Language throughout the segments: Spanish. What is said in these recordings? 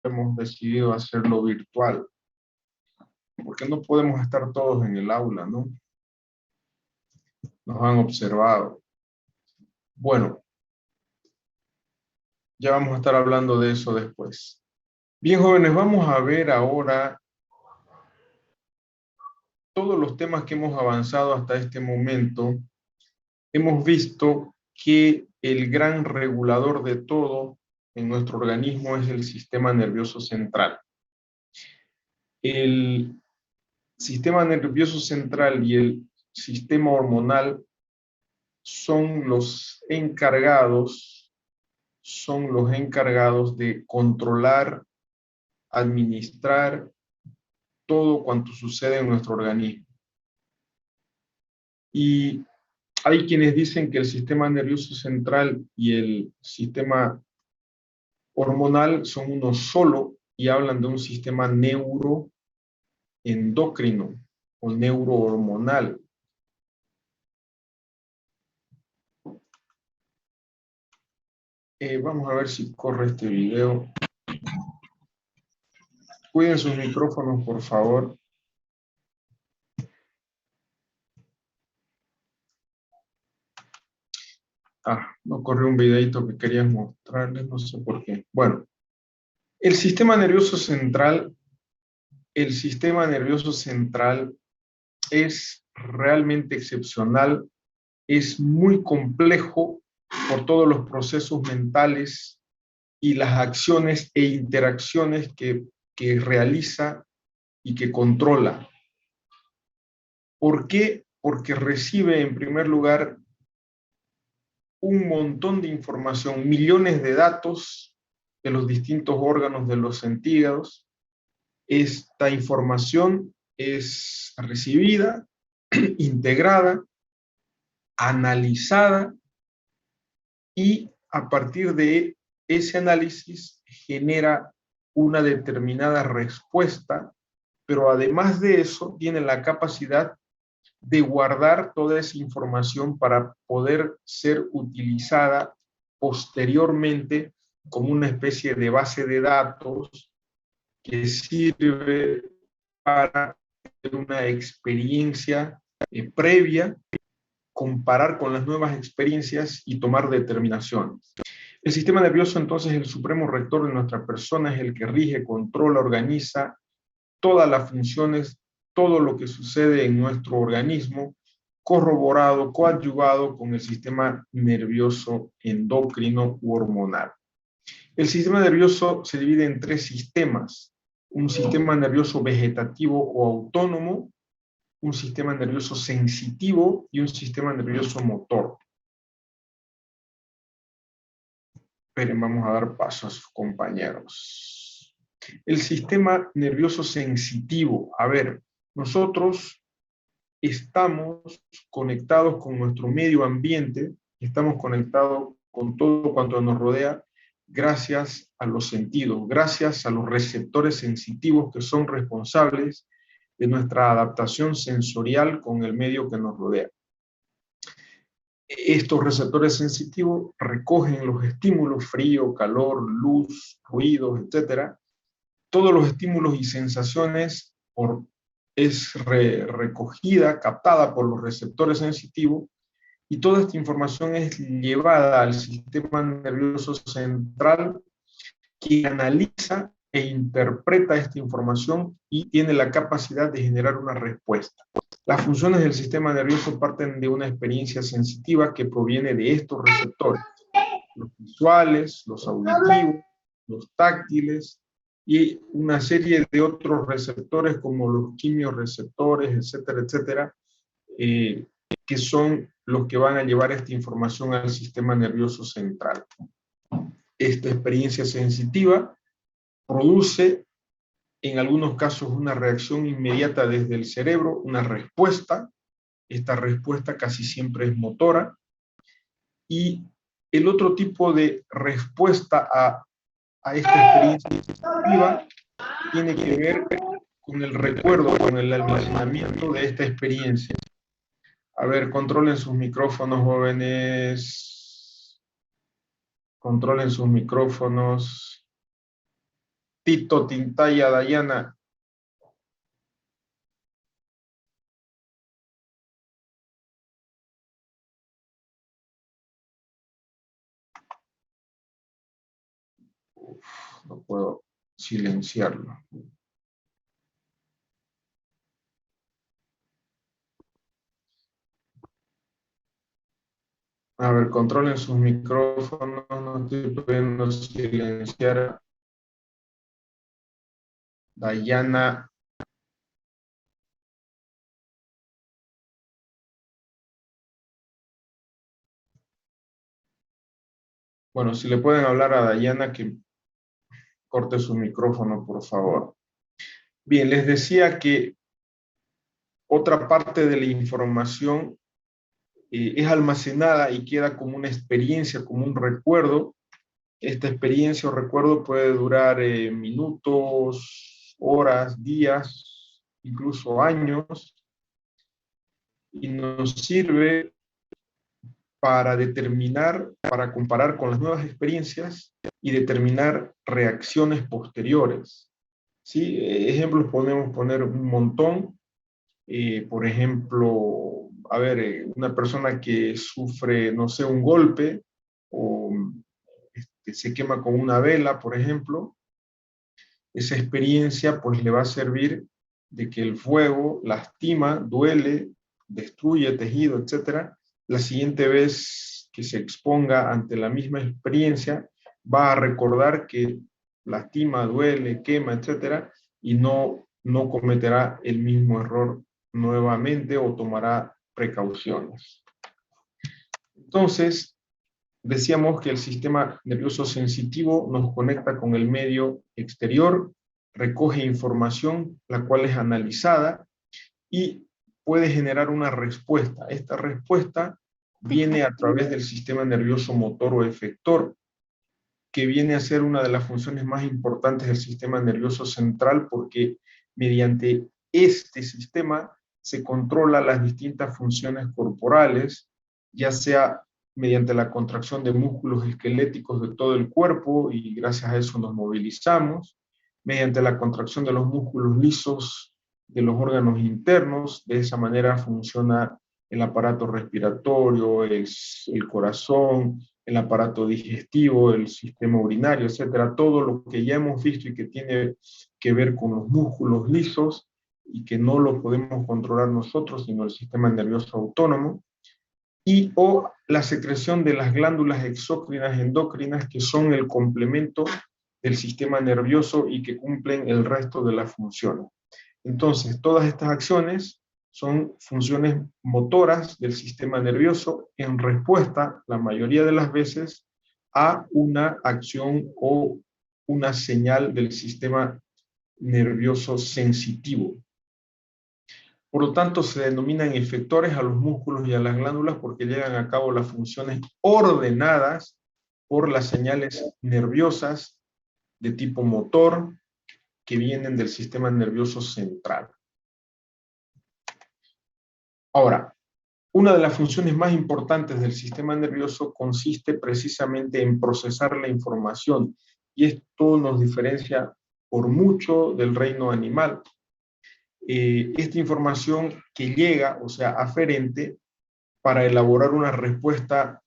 hemos decidido hacerlo virtual, porque no podemos estar todos en el aula, ¿no? Nos han observado. Bueno, ya vamos a estar hablando de eso después. Bien, jóvenes, vamos a ver ahora todos los temas que hemos avanzado hasta este momento. Hemos visto que el gran regulador de todo en nuestro organismo es el sistema nervioso central. El sistema nervioso central y el sistema hormonal son los encargados de controlar, administrar todo cuanto sucede en nuestro organismo. Y hay quienes dicen que el sistema nervioso central y el sistema hormonal son uno solo y hablan de un sistema neuroendocrino o neurohormonal. Vamos a ver si corre este video. Cuiden sus micrófonos, por favor. No corrió un videito que quería mostrarles, no sé por qué. Bueno, el sistema nervioso central es realmente excepcional, es muy complejo por todos los procesos mentales y las acciones e interacciones que realiza y que controla. ¿Por qué? Porque recibe en primer lugar un montón de información, millones de datos de los distintos órganos de los sentidos. Esta información es recibida, integrada, analizada y a partir de ese análisis genera una determinada respuesta, pero además de eso tiene la capacidad de guardar toda esa información para poder ser utilizada posteriormente como una especie de base de datos que sirve para tener una experiencia previa, comparar con las nuevas experiencias y tomar determinaciones. El sistema nervioso entonces es el supremo rector de nuestra persona, es el que rige, controla, organiza todas las funciones, todo lo que sucede en nuestro organismo, corroborado, coadyuvado con el sistema nervioso endocrino u hormonal. El sistema nervioso se divide en tres sistemas: un sistema nervioso vegetativo o autónomo, un sistema nervioso sensitivo y un sistema nervioso motor. Esperen, vamos a dar paso a sus compañeros. El sistema nervioso sensitivo. A ver, nosotros estamos conectados con nuestro medio ambiente, estamos conectados con todo cuanto nos rodea gracias a los sentidos, gracias a los receptores sensitivos que son responsables de nuestra adaptación sensorial con el medio que nos rodea. Estos receptores sensitivos recogen los estímulos, frío, calor, luz, ruidos, etc. Todos los estímulos y sensaciones es recogida, captada por los receptores sensitivos, y toda esta información es llevada al sistema nervioso central, que analiza e interpreta esta información y tiene la capacidad de generar una respuesta. Las funciones del sistema nervioso parten de una experiencia sensitiva que proviene de estos receptores: los visuales, los auditivos, los táctiles y una serie de otros receptores como los quimiorreceptores, etcétera, etcétera, que son los que van a llevar esta información al sistema nervioso central. Esta experiencia sensitiva produce en algunos casos una reacción inmediata desde el cerebro, una respuesta. Esta respuesta casi siempre es motora, y el otro tipo de respuesta a esta experiencia sensitiva tiene que ver con el recuerdo, con el almacenamiento de esta experiencia. A ver, controlen sus micrófonos, jóvenes. Controlen sus micrófonos. Tito, Tintaya, Dayana. No puedo silenciarlo. A ver, controlen sus micrófonos, no estoy pudiendo silenciar. Dayana. Bueno, si le pueden hablar a Dayana que corte su micrófono, por favor. Bien, les decía que otra parte de la información es almacenada y queda como una experiencia, como un recuerdo. Esta experiencia o recuerdo puede durar minutos, horas, días, incluso años, y nos sirve para determinar, para comparar con las nuevas experiencias y determinar reacciones posteriores. ¿Sí? Ejemplos podemos poner un montón. Por ejemplo, a ver, una persona que sufre, no sé, un golpe o se quema con una vela, por ejemplo, esa experiencia pues le va a servir de que el fuego lastima, duele, destruye tejido, etc. La siguiente vez que se exponga ante la misma experiencia, va a recordar que lastima, duele, quema, etc. y no cometerá el mismo error nuevamente o tomará precauciones. Entonces, decíamos que el sistema nervioso sensitivo nos conecta con el medio exterior, recoge información, la cual es analizada y puede generar una respuesta. Esta respuesta viene a través del sistema nervioso motor o efector, que viene a ser una de las funciones más importantes del sistema nervioso central, porque mediante este sistema se controla las distintas funciones corporales, ya sea mediante la contracción de músculos esqueléticos de todo el cuerpo, y gracias a eso nos movilizamos, mediante la contracción de los músculos lisos de los órganos internos. De esa manera funciona el aparato respiratorio, el corazón, el aparato digestivo, el sistema urinario, etcétera, todo lo que ya hemos visto y que tiene que ver con los músculos lisos y que no lo podemos controlar nosotros, sino el sistema nervioso autónomo, y o la secreción de las glándulas exócrinas y endócrinas, que son el complemento del sistema nervioso y que cumplen el resto de las funciones. Entonces, todas estas acciones son funciones motoras del sistema nervioso en respuesta, la mayoría de las veces, a una acción o una señal del sistema nervioso sensitivo. Por lo tanto, se denominan efectores a los músculos y a las glándulas porque llevan a cabo las funciones ordenadas por las señales nerviosas de tipo motor que vienen del sistema nervioso central. Ahora, una de las funciones más importantes del sistema nervioso consiste precisamente en procesar la información, y esto nos diferencia por mucho del reino animal. Esta información que llega, o sea, aferente, para elaborar una respuesta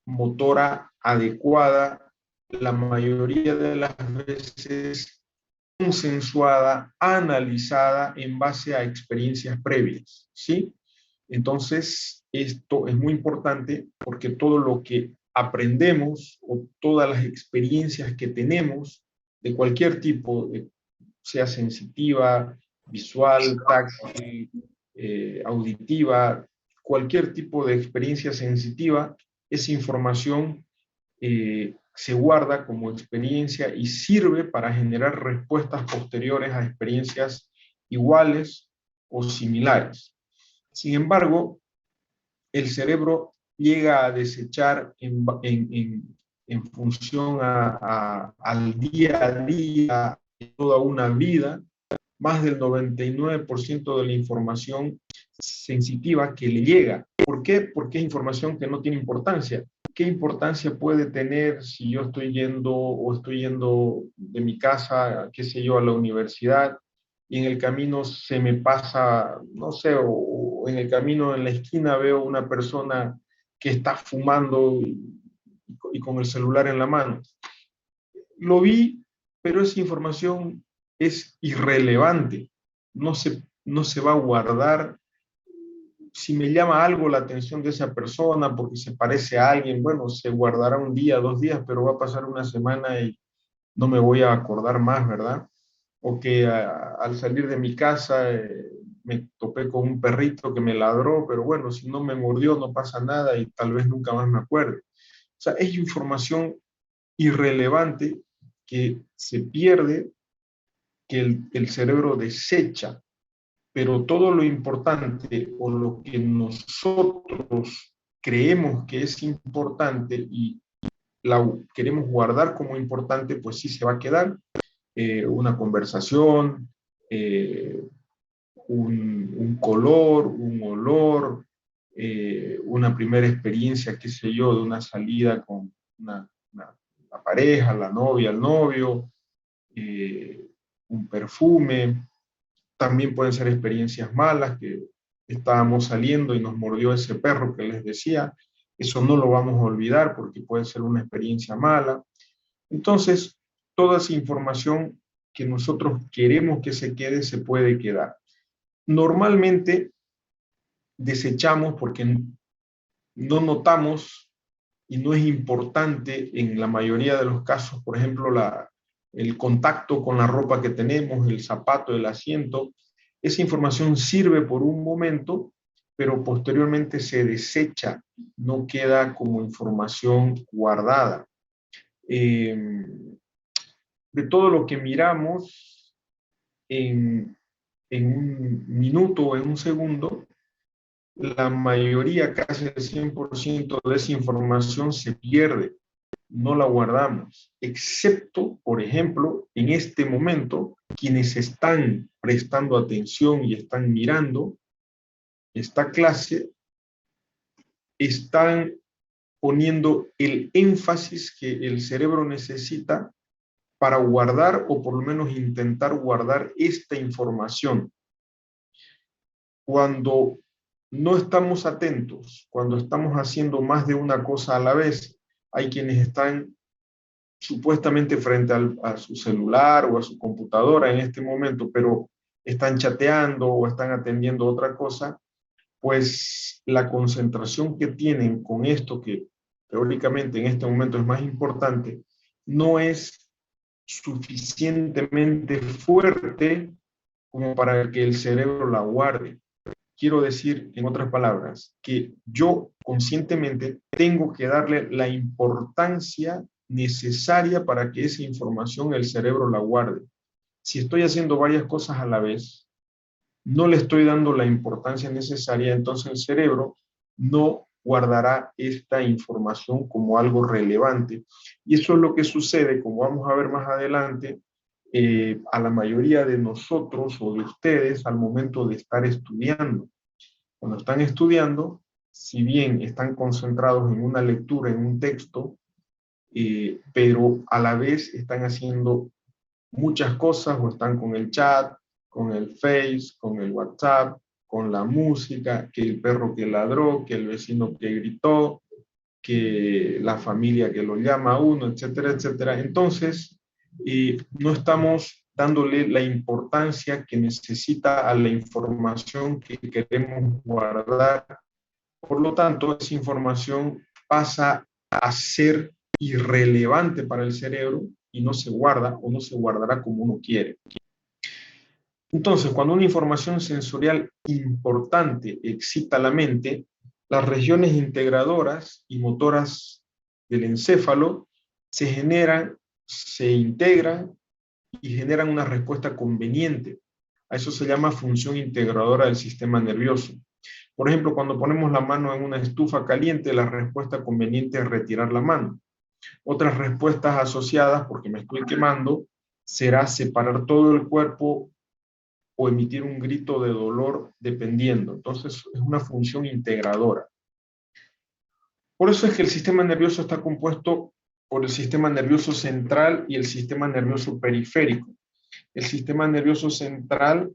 motora adecuada, la mayoría de las veces consensuada, analizada en base a experiencias previas, ¿sí? Entonces, esto es muy importante porque todo lo que aprendemos o todas las experiencias que tenemos de cualquier tipo, sea sensitiva, visual, táctil, auditiva, cualquier tipo de experiencia sensitiva, esa información se guarda como experiencia y sirve para generar respuestas posteriores a experiencias iguales o similares. Sin embargo, el cerebro llega a desechar en función al día a día, toda una vida, más del 99% de la información sensitiva que le llega. ¿Por qué? Porque es información que no tiene importancia. ¿qué importancia puede tener si yo estoy yendo de mi casa, qué sé yo, a la universidad, y en el camino se me pasa, no sé, o en el camino en la esquina veo una persona que está fumando y con el celular en la mano? Lo vi, pero esa información es irrelevante. No se va a guardar. Si me llama algo la atención de esa persona porque se parece a alguien, bueno, se guardará un día, 2 días, pero va a pasar una semana y no me voy a acordar más, ¿verdad? O que al salir de mi casa me topé con un perrito que me ladró, pero bueno, si no me mordió no pasa nada y tal vez nunca más me acuerde. O sea, es información irrelevante que se pierde, que el cerebro desecha, pero todo lo importante o lo que nosotros creemos que es importante y queremos guardar como importante, pues sí se va a quedar. Una conversación, eh, un color, un olor, una primera experiencia, qué sé yo, de una salida con la pareja, la novia, el novio, eh, un perfume. También pueden ser experiencias malas, que estábamos saliendo y nos mordió ese perro que les decía. Eso no lo vamos a olvidar porque puede ser una experiencia mala. Entonces, toda esa información que nosotros queremos que se quede, se puede quedar. Normalmente desechamos porque no notamos y no es importante en la mayoría de los casos, por ejemplo, el contacto con la ropa que tenemos, el zapato, el asiento. Esa información sirve por un momento, pero posteriormente se desecha, no queda como información guardada. Eh, de todo lo que miramos en un minuto o en un segundo, la mayoría, casi el 100% de esa información se pierde, no la guardamos, excepto, por ejemplo, en este momento, quienes están prestando atención y están mirando esta clase, están poniendo el énfasis que el cerebro necesita para guardar o por lo menos intentar guardar esta información. Cuando no estamos atentos, cuando estamos haciendo más de una cosa a la vez, hay quienes están supuestamente frente a su celular o a su computadora en este momento, pero están chateando o están atendiendo otra cosa, pues la concentración que tienen con esto que teóricamente en este momento es más importante, no es suficientemente fuerte como para que el cerebro la guarde. Quiero decir, en otras palabras, que yo conscientemente tengo que darle la importancia necesaria para que esa información el cerebro la guarde. Si estoy haciendo varias cosas a la vez, no le estoy dando la importancia necesaria, entonces el cerebro no guardará esta información como algo relevante. Y eso es lo que sucede, como vamos a ver más adelante, a la mayoría de nosotros o de ustedes al momento de estar estudiando. Cuando están estudiando, si bien están concentrados en una lectura, en un texto, pero a la vez están haciendo muchas cosas o están con el chat, con el Face, con el WhatsApp, con la música, que el perro que ladró, que el vecino que gritó, que la familia que lo llama a uno, etcétera, etcétera. Entonces, no estamos dándole la importancia que necesita a la información que queremos guardar. Por lo tanto, esa información pasa a ser irrelevante para el cerebro y no se guarda o no se guardará como uno quiere. Entonces, cuando una información sensorial importante excita la mente, las regiones integradoras y motoras del encéfalo se generan, se integran y generan una respuesta conveniente. A eso se llama función integradora del sistema nervioso. Por ejemplo, cuando ponemos la mano en una estufa caliente, la respuesta conveniente es retirar la mano. Otras respuestas asociadas, porque me estoy quemando, será separar todo el cuerpo o emitir un grito de dolor dependiendo. Entonces, es una función integradora. Por eso es que el sistema nervioso está compuesto por el sistema nervioso central y el sistema nervioso periférico. El sistema nervioso central,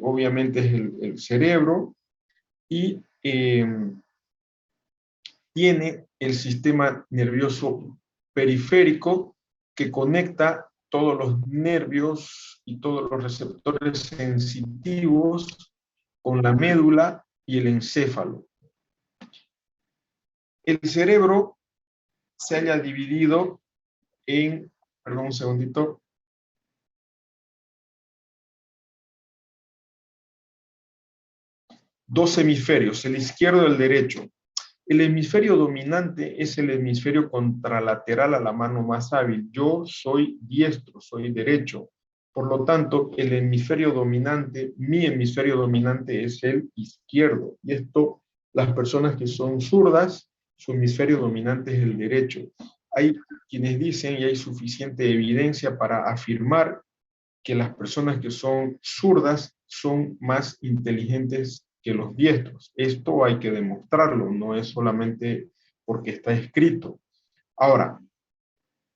obviamente, es el cerebro, y tiene el sistema nervioso periférico que conecta todos los nervios y todos los receptores sensitivos con la médula y el encéfalo. El cerebro se haya dividido en, perdón un segundito, dos hemisferios, el izquierdo y el derecho. El hemisferio dominante es el hemisferio contralateral a la mano más hábil. Yo soy diestro, soy derecho. Por lo tanto, el hemisferio dominante, mi hemisferio dominante es el izquierdo. Y esto, las personas que son zurdas, su hemisferio dominante es el derecho. Hay quienes dicen, y hay suficiente evidencia para afirmar, que las personas que son zurdas son más inteligentes que los diestros. Esto hay que demostrarlo, no es solamente porque está escrito. Ahora,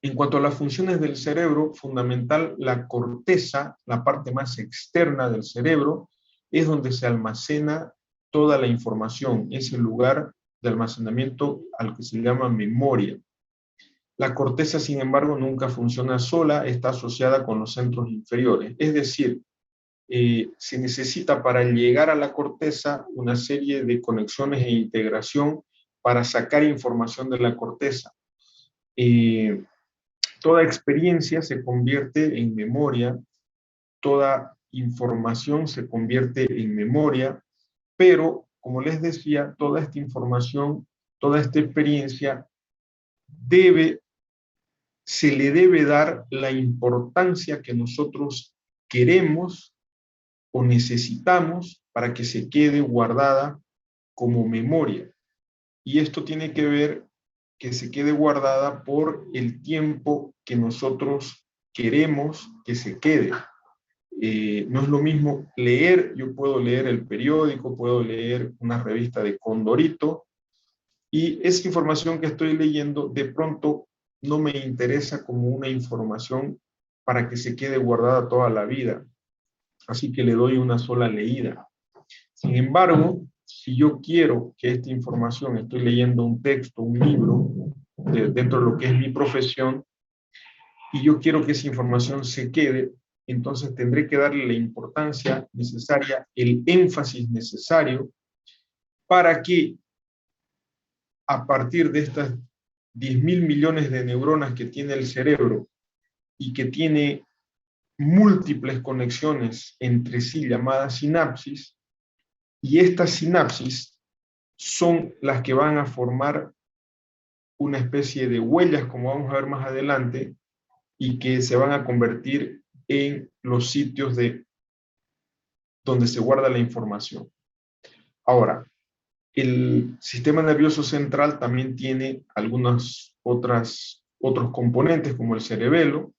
en cuanto a las funciones del cerebro, fundamental, la corteza, la parte más externa del cerebro, es donde se almacena toda la información, es el lugar de almacenamiento al que se llama memoria. La corteza, sin embargo, nunca funciona sola, está asociada con los centros inferiores. Es decir, se necesita para llegar a la corteza una serie de conexiones e integración para sacar información de la corteza. Toda experiencia se convierte en memoria, toda información se convierte en memoria, pero, como les decía, toda esta información, toda esta experiencia se le debe dar la importancia que nosotros queremos o necesitamos para que se quede guardada como memoria. Y esto tiene que ver que se quede guardada por el tiempo que nosotros queremos que se quede. No es lo mismo leer, yo puedo leer el periódico, puedo leer una revista de Condorito, y esa información que estoy leyendo de pronto no me interesa como una información para que se quede guardada toda la vida. Así que le doy una sola leída. Sin embargo, si yo quiero que esta información, estoy leyendo un texto, un libro, dentro de lo que es mi profesión, y yo quiero que esa información se quede, entonces tendré que darle la importancia necesaria, el énfasis necesario, para que a partir de estas 10.000 millones de neuronas que tiene el cerebro y que tiene múltiples conexiones entre sí llamadas sinapsis, y estas sinapsis son las que van a formar una especie de huellas, como vamos a ver más adelante, y que se van a convertir en los sitios donde se guarda la información. Ahora, el sistema nervioso central también tiene algunos otros componentes, como el cerebelo,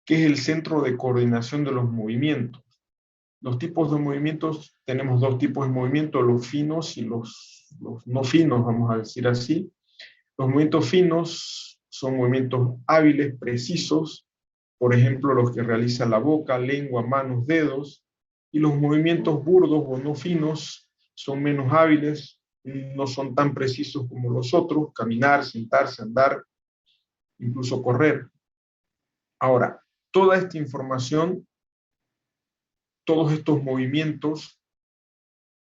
que es el centro de coordinación de los movimientos. Los tipos de movimientos, tenemos dos tipos de movimientos, los finos y los no finos, vamos a decir así. Los movimientos finos son movimientos hábiles, precisos, por ejemplo, los que realiza la boca, lengua, manos, dedos, y los movimientos burdos o no finos son menos hábiles, no son tan precisos como los otros, caminar, sentarse, andar, incluso correr. Ahora, toda esta información, todos estos movimientos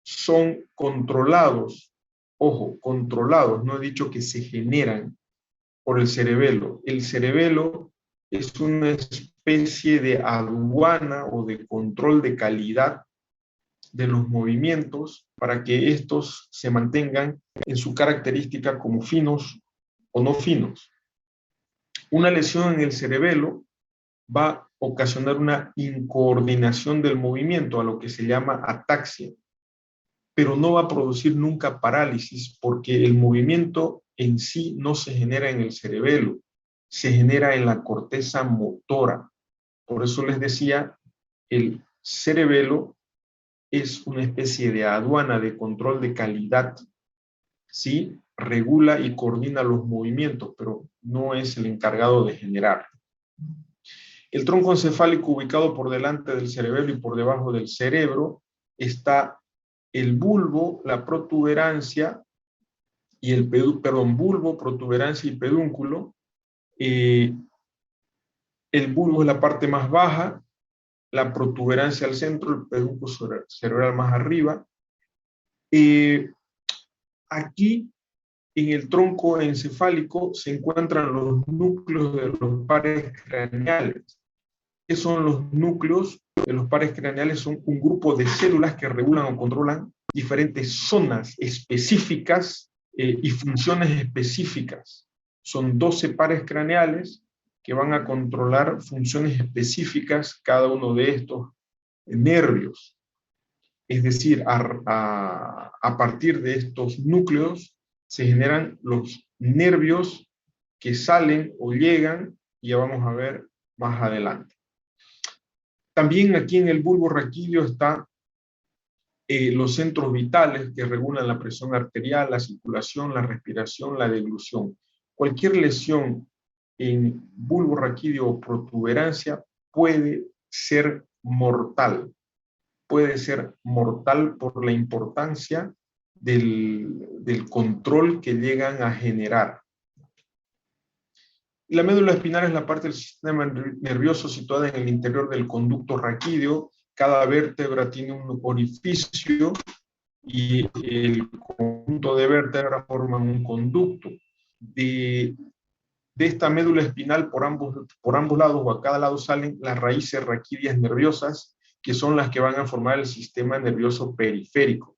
son controlados, ojo, controlados, no he dicho que se generan por el cerebelo. El cerebelo es una especie de aduana o de control de calidad de los movimientos para que estos se mantengan en su característica como finos o no finos. Una lesión en el cerebelo va a ocasionar una incoordinación del movimiento, a lo que se llama ataxia, pero no va a producir nunca parálisis porque el movimiento en sí no se genera en el cerebelo, se genera en la corteza motora. Por eso les decía, el cerebelo es una especie de aduana de control de calidad. sí regula y coordina los movimientos, pero no es el encargado de generar. El tronco encefálico, ubicado por delante del cerebelo y por debajo del cerebro, está el bulbo, la protuberancia y el bulbo, protuberancia y pedúnculo. El bulbo es la parte más baja, la protuberancia al centro, el pedúnculo cerebral más arriba. Aquí, en el tronco encefálico, se encuentran los núcleos de los pares craneales. ¿Qué son los núcleos de los pares craneales? Son un grupo de células que regulan o controlan diferentes zonas específicas y funciones específicas. Son 12 pares craneales que van a controlar funciones específicas cada uno de estos nervios. Es decir, a partir de estos núcleos se generan los nervios que salen o llegan, y ya vamos a ver más adelante. También aquí en el bulbo raquídeo están los centros vitales que regulan la presión arterial, la circulación, la respiración, la deglución. Cualquier lesión en bulbo raquídeo o protuberancia puede ser mortal. Puede ser mortal por la importancia del control que llegan a generar. La médula espinal es la parte del sistema nervioso situada en el interior del conducto raquídeo. Cada vértebra tiene un orificio y el conjunto de vértebras forman un conducto. De esta médula espinal por ambos lados o a cada lado salen las raíces raquídeas nerviosas, que son las que van a formar el sistema nervioso periférico.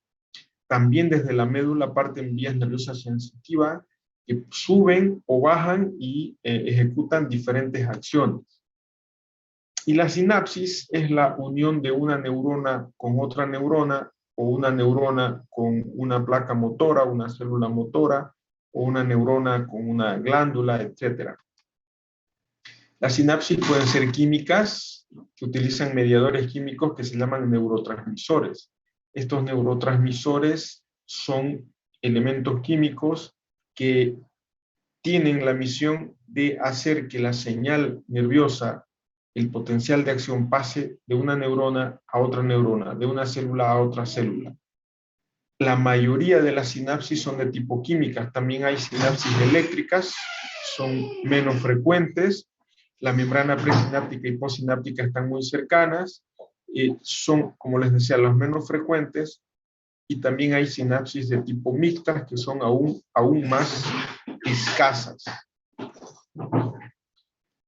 También desde la médula parten vías nerviosas sensitivas que suben o bajan y ejecutan diferentes acciones. Y la sinapsis es la unión de una neurona con otra neurona, o una neurona con una placa motora, una célula motora, o una neurona con una glándula, etc. Las sinapsis pueden ser químicas, que utilizan mediadores químicos que se llaman neurotransmisores. Estos neurotransmisores son elementos químicos que tienen la misión de hacer que la señal nerviosa, el potencial de acción, pase de una neurona a otra neurona, de una célula a otra célula. La mayoría de las sinapsis son de tipo químicas. También hay sinapsis eléctricas, son menos frecuentes. La membrana presináptica y postsináptica están muy cercanas. Son, como les decía, las menos frecuentes. Y también hay sinapsis de tipo mixtas, que son aún más escasas.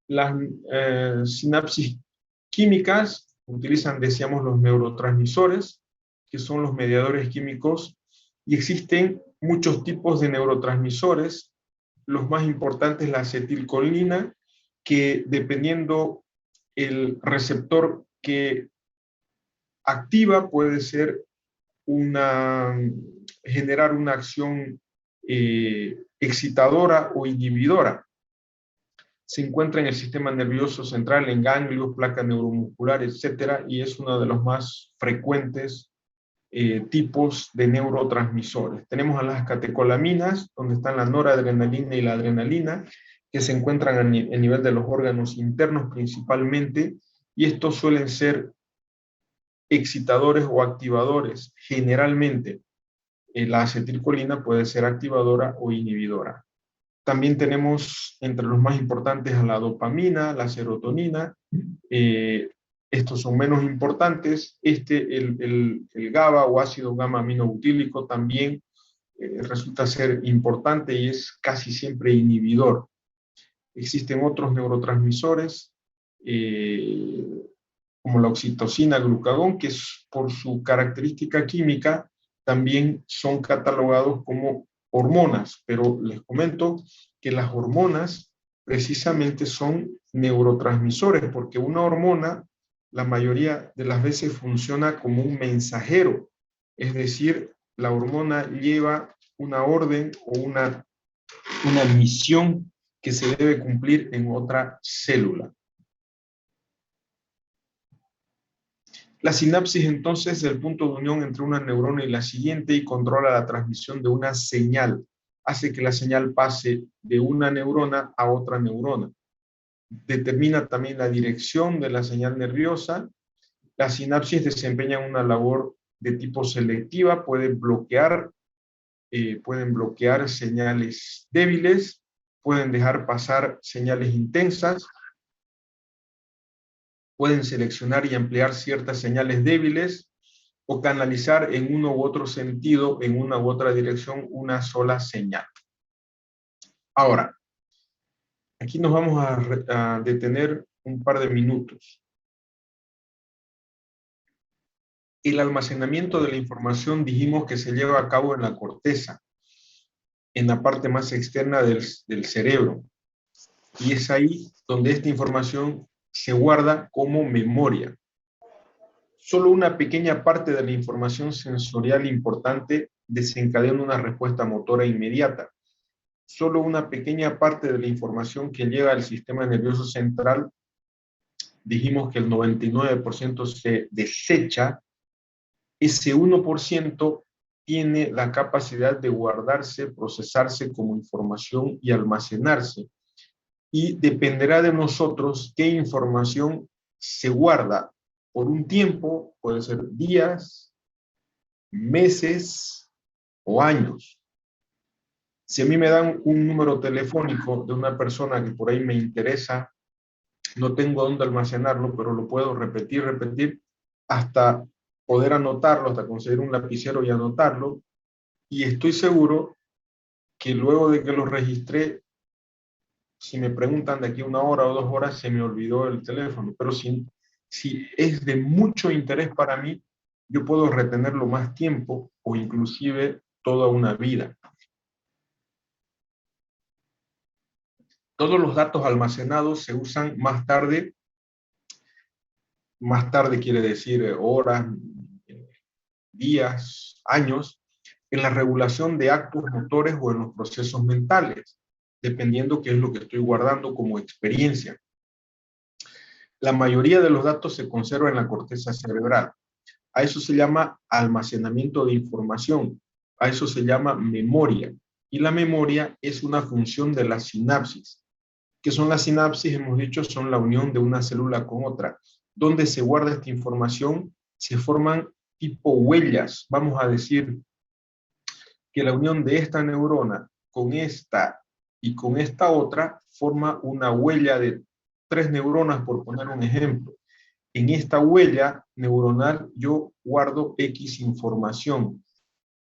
Las sinapsis químicas utilizan, decíamos, los neurotransmisores, que son los mediadores químicos, y existen muchos tipos de neurotransmisores. Los más importantes, la acetilcolina, que dependiendo el receptor que activa puede ser generar una acción excitadora o inhibidora. Se encuentra en el sistema nervioso central, en ganglios, placa neuromuscular, etc. Y es uno de los más frecuentes tipos de neurotransmisores. Tenemos a las catecolaminas, donde están la noradrenalina y la adrenalina, que se encuentran a nivel de los órganos internos principalmente, y estos suelen ser excitadores o activadores. Generalmente, la acetilcolina puede ser activadora o inhibidora. También tenemos entre los más importantes a la dopamina, la serotonina. Estos son menos importantes. El GABA o ácido gamma aminobutílico también resulta ser importante y es casi siempre inhibidor. Existen otros neurotransmisores como la oxitocina, glucagón, que por su característica química también son catalogados como hormonas, pero les comento que las hormonas precisamente son neurotransmisores, porque una hormona la mayoría de las veces funciona como un mensajero, es decir, la hormona lleva una orden o una misión que se debe cumplir en otra célula. La sinapsis entonces es el punto de unión entre una neurona y la siguiente y controla la transmisión de una señal. Hace que la señal pase de una neurona a otra neurona. Determina también la dirección de la señal nerviosa. Las sinapsis desempeñan una labor de tipo selectiva, pueden bloquear señales débiles, pueden dejar pasar señales intensas, pueden seleccionar y ampliar ciertas señales débiles o canalizar en uno u otro sentido, en una u otra dirección, una sola señal. Ahora, aquí nos vamos a detener un par de minutos. El almacenamiento de la información dijimos que se lleva a cabo en la corteza, en la parte más externa del cerebro. Y es ahí donde esta información se guarda como memoria. Solo una pequeña parte de la información sensorial importante desencadena una respuesta motora inmediata. Solo una pequeña parte de la información que llega al sistema nervioso central, dijimos que el 99% se desecha. Ese 1% tiene la capacidad de guardarse, procesarse como información y almacenarse. Y dependerá de nosotros qué información se guarda por un tiempo, puede ser días, meses o años. Si a mí me dan un número telefónico de una persona que por ahí me interesa, no tengo dónde almacenarlo, pero lo puedo repetir, hasta poder anotarlo, hasta conseguir un lapicero y anotarlo, y estoy seguro que luego de que lo registré, si me preguntan de aquí 1 hora o 2 horas, se me olvidó el teléfono, pero si es de mucho interés para mí, yo puedo retenerlo más tiempo o inclusive toda una vida. Todos los datos almacenados se usan más tarde quiere decir horas, días, años, en la regulación de actos motores o en los procesos mentales, dependiendo qué es lo que estoy guardando como experiencia. La mayoría de los datos se conserva en la corteza cerebral. A eso se llama almacenamiento de información, a eso se llama memoria. Y la memoria es una función de la sinapsis. ¿Qué son las sinapsis? Hemos dicho, son la unión de una célula con otra. Donde se guarda esta información, se forman tipo huellas. Vamos a decir que la unión de esta neurona con esta y con esta otra forma una huella de 3 neuronas, por poner un ejemplo. En esta huella neuronal yo guardo X información.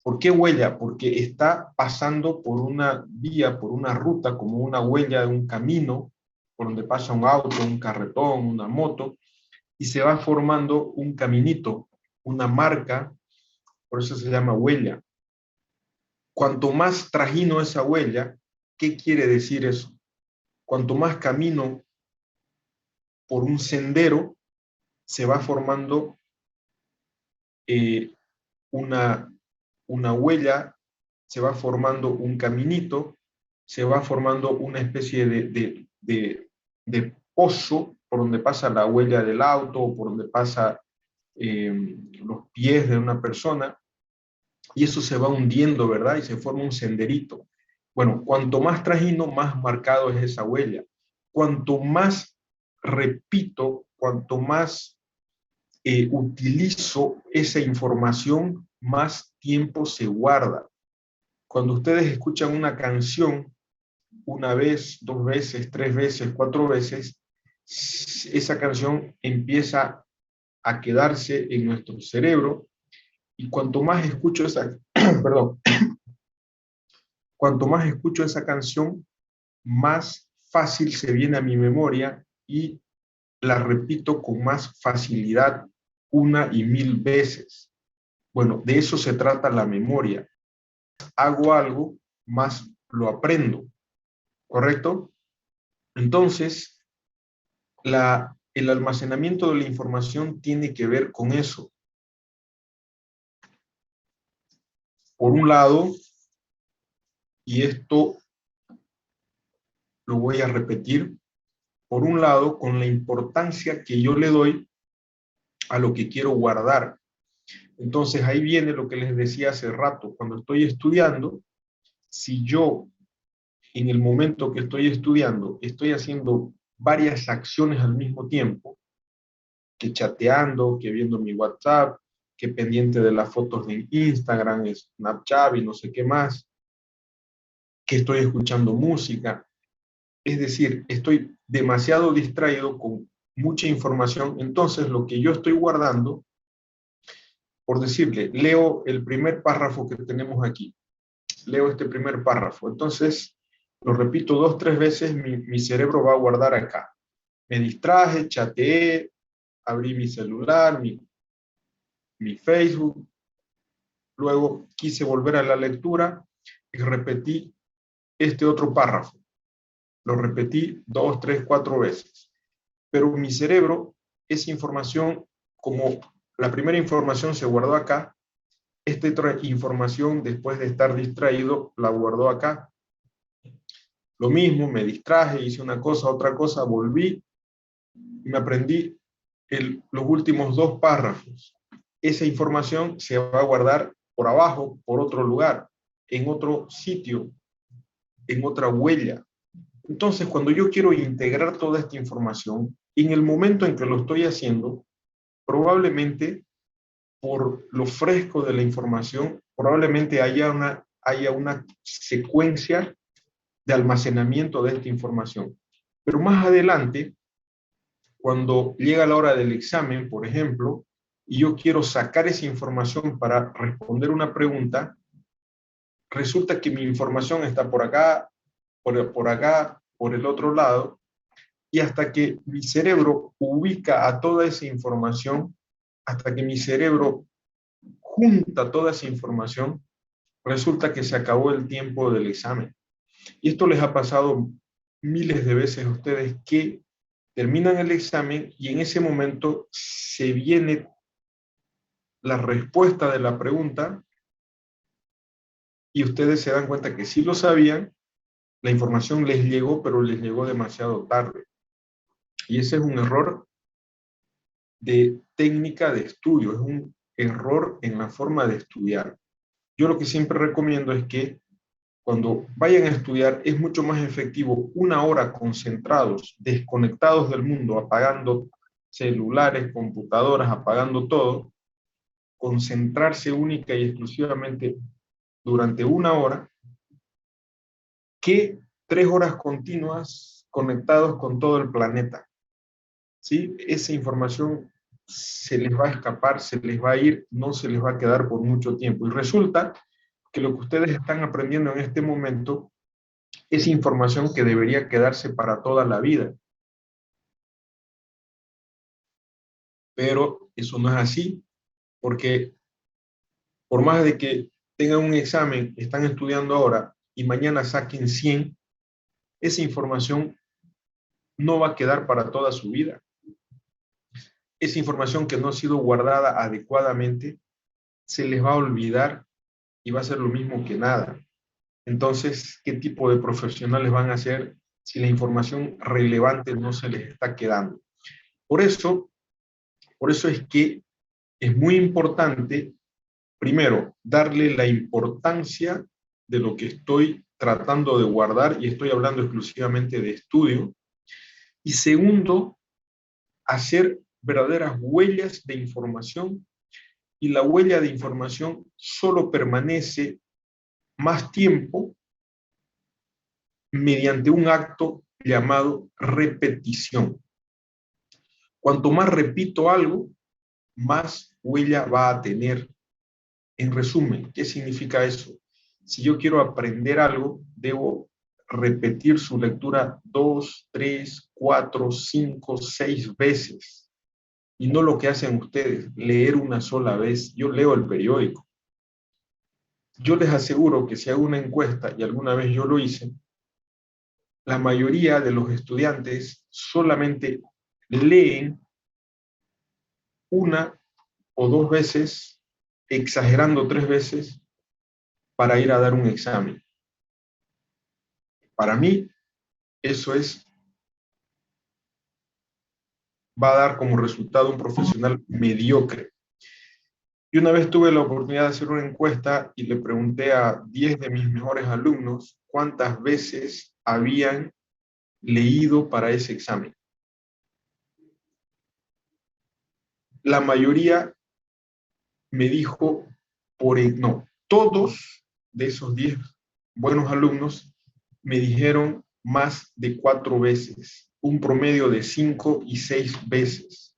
¿Por qué huella? Porque está pasando por una vía, por una ruta, como una huella de un camino, por donde pasa un auto, un carretón, una moto, y se va formando un caminito, una marca, por eso se llama huella. Cuanto más trajino esa huella, ¿qué quiere decir eso? Cuanto más camino por un sendero, se va formando una huella, se va formando un caminito, se va formando una especie de pozo por donde pasa la huella del auto, por donde pasa los pies de una persona, y eso se va hundiendo, ¿verdad? Y se forma un senderito. Bueno, cuanto más trajino, más marcado es esa huella. Cuanto más repito, cuanto más utilizo esa información, más tiempo se guarda. Cuando ustedes escuchan una canción una vez, 2 veces, 3 veces, 4 veces, esa canción empieza a quedarse en nuestro cerebro y cuanto más escucho esa, perdón, cuanto más escucho esa canción, más fácil se viene a mi memoria y la repito con más facilidad 1 y 1000 veces. Bueno, de eso se trata la memoria. Hago algo, más lo aprendo, ¿correcto? Entonces, el almacenamiento de la información tiene que ver con eso. Por un lado, y esto lo voy a repetir, por un lado, con la importancia que yo le doy a lo que quiero guardar. Entonces ahí viene lo que les decía hace rato. Cuando estoy estudiando, si yo en el momento que estoy estudiando estoy haciendo varias acciones al mismo tiempo, que chateando, que viendo mi WhatsApp, que pendiente de las fotos de Instagram, Snapchat y no sé qué más, que estoy escuchando música. Es decir, estoy demasiado distraído con mucha información. Entonces, lo que yo estoy guardando, por decirle, leo el primer párrafo que tenemos aquí. Leo este primer párrafo. Entonces, lo repito 2, 3 veces, mi cerebro va a guardar acá. Me distraje, chateé, abrí mi celular, mi Facebook, luego quise volver a la lectura y repetí este otro párrafo. Lo repetí 2, 3, 4 veces. Pero mi cerebro, esa información, como la primera información se guardó acá, esta otra información, después de estar distraído, la guardó acá. Lo mismo, me distraje, hice una cosa, otra cosa, volví y me aprendí los últimos 2 párrafos. Esa información se va a guardar por abajo, por otro lugar, en otro sitio, en otra huella. Entonces, cuando yo quiero integrar toda esta información, en el momento en que lo estoy haciendo, probablemente por lo fresco de la información, probablemente haya una secuencia de almacenamiento de esta información. Pero más adelante, cuando llega la hora del examen, por ejemplo, y yo quiero sacar esa información para responder una pregunta, resulta que mi información está por acá, por acá, por el otro lado, y hasta que mi cerebro ubica a toda esa información, hasta que mi cerebro junta toda esa información, resulta que se acabó el tiempo del examen. Y esto les ha pasado miles de veces a ustedes, que terminan el examen y en ese momento se viene la respuesta de la pregunta y ustedes se dan cuenta que sí lo sabían, la información les llegó, pero les llegó demasiado tarde. Y ese es un error de técnica de estudio, es un error en la forma de estudiar. Yo lo que siempre recomiendo es que cuando vayan a estudiar es mucho más efectivo 1 hora concentrados, desconectados del mundo, apagando celulares, computadoras, apagando todo, concentrarse única y exclusivamente durante 1 hora, que 3 horas continuas conectados con todo el planeta. ¿Sí? Esa información se les va a escapar, se les va a ir, no se les va a quedar por mucho tiempo. Y resulta que lo que ustedes están aprendiendo en este momento es información que debería quedarse para toda la vida. Pero eso no es así, porque por más de que tengan un examen, están estudiando ahora y mañana saquen 100, esa información no va a quedar para toda su vida. Esa información que no ha sido guardada adecuadamente se les va a olvidar y va a ser lo mismo que nada. Entonces, ¿qué tipo de profesionales van a ser si la información relevante no se les está quedando? Por eso es que es muy importante, primero, darle la importancia de lo que estoy tratando de guardar, y estoy hablando exclusivamente de estudio. Y segundo, hacer verdaderas huellas de información, y la huella de información solo permanece más tiempo mediante un acto llamado repetición. Cuanto más repito algo, más huella va a tener. En resumen, ¿qué significa eso? Si yo quiero aprender algo, debo repetir su lectura 2, 3, 4, 5, 6 veces. Y no lo que hacen ustedes, leer una sola vez. Yo leo el periódico. Yo les aseguro que si hago una encuesta, y alguna vez yo lo hice, la mayoría de los estudiantes solamente leen 1 o 2 veces, exagerando 3 veces, para ir a dar un examen. Para mí, eso es va a dar como resultado un profesional mediocre. Y una vez tuve la oportunidad de hacer una encuesta y le pregunté a 10 de mis mejores alumnos cuántas veces habían leído para ese examen. La mayoría me dijo, no, todos de esos 10 buenos alumnos me dijeron más de 4 veces, un promedio de 5 y 6 veces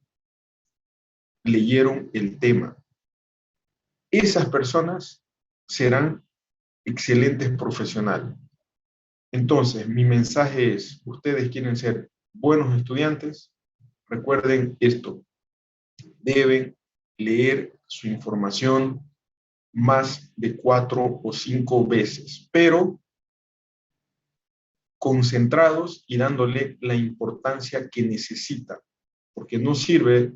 leyeron el tema. Esas personas serán excelentes profesionales. Entonces, mi mensaje es, ustedes quieren ser buenos estudiantes, recuerden esto, deben leer su información más de 4 o 5 veces, pero concentrados y dándole la importancia que necesita, porque no sirve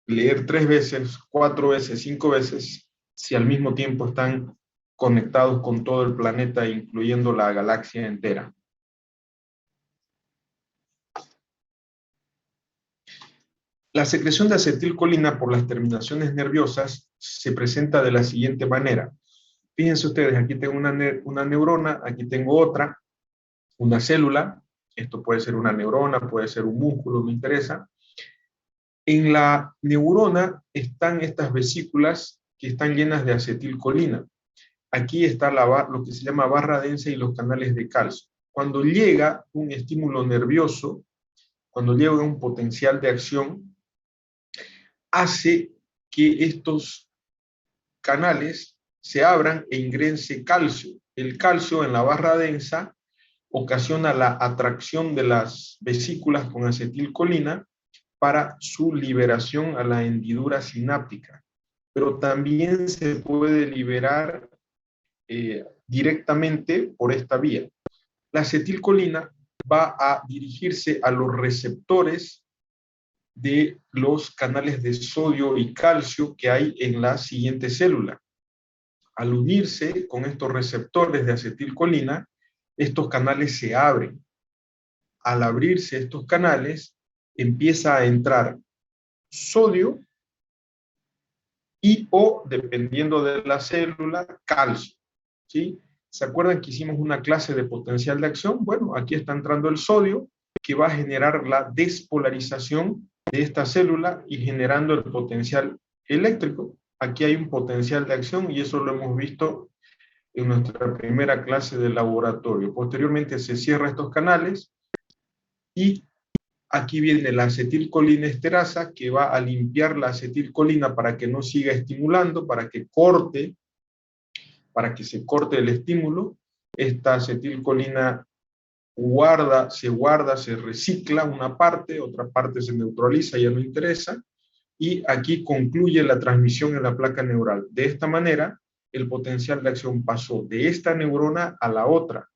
leer 3 veces, 4 veces, 5 veces, si al mismo tiempo están conectados con todo el planeta, incluyendo la galaxia entera. La secreción de acetilcolina por las terminaciones nerviosas se presenta de la siguiente manera. Fíjense ustedes, aquí tengo una neurona, aquí tengo otra, una célula, esto puede ser una neurona, puede ser un músculo, no interesa. En la neurona están estas vesículas que están llenas de acetilcolina. Aquí está lo que se llama barra densa y los canales de calcio. Cuando llega un estímulo nervioso, cuando llega un potencial de acción, hace que estos canales se abran e ingrese calcio. El calcio en la barra densa ocasiona la atracción de las vesículas con acetilcolina para su liberación a la hendidura sináptica. Pero también se puede liberar directamente por esta vía. La acetilcolina va a dirigirse a los receptores de los canales de sodio y calcio que hay en la siguiente célula. Al unirse con estos receptores de acetilcolina, estos canales se abren. Al abrirse estos canales, empieza a entrar sodio y o, dependiendo de la célula, calcio. ¿Sí? ¿Se acuerdan que hicimos una clase de potencial de acción? Bueno, aquí está entrando el sodio, que va a generar la despolarización de esta célula y generando el potencial eléctrico. Aquí hay un potencial de acción y eso lo hemos visto en nuestra primera clase de laboratorio. Posteriormente se cierran estos canales y aquí viene la acetilcolina esterasa que va a limpiar la acetilcolina para que no siga estimulando, para que se corte el estímulo. Esta acetilcolina se recicla una parte, otra parte se neutraliza, ya no interesa, y aquí concluye la transmisión en la placa neural. De esta manera, el potencial de acción pasó de esta neurona a la otra.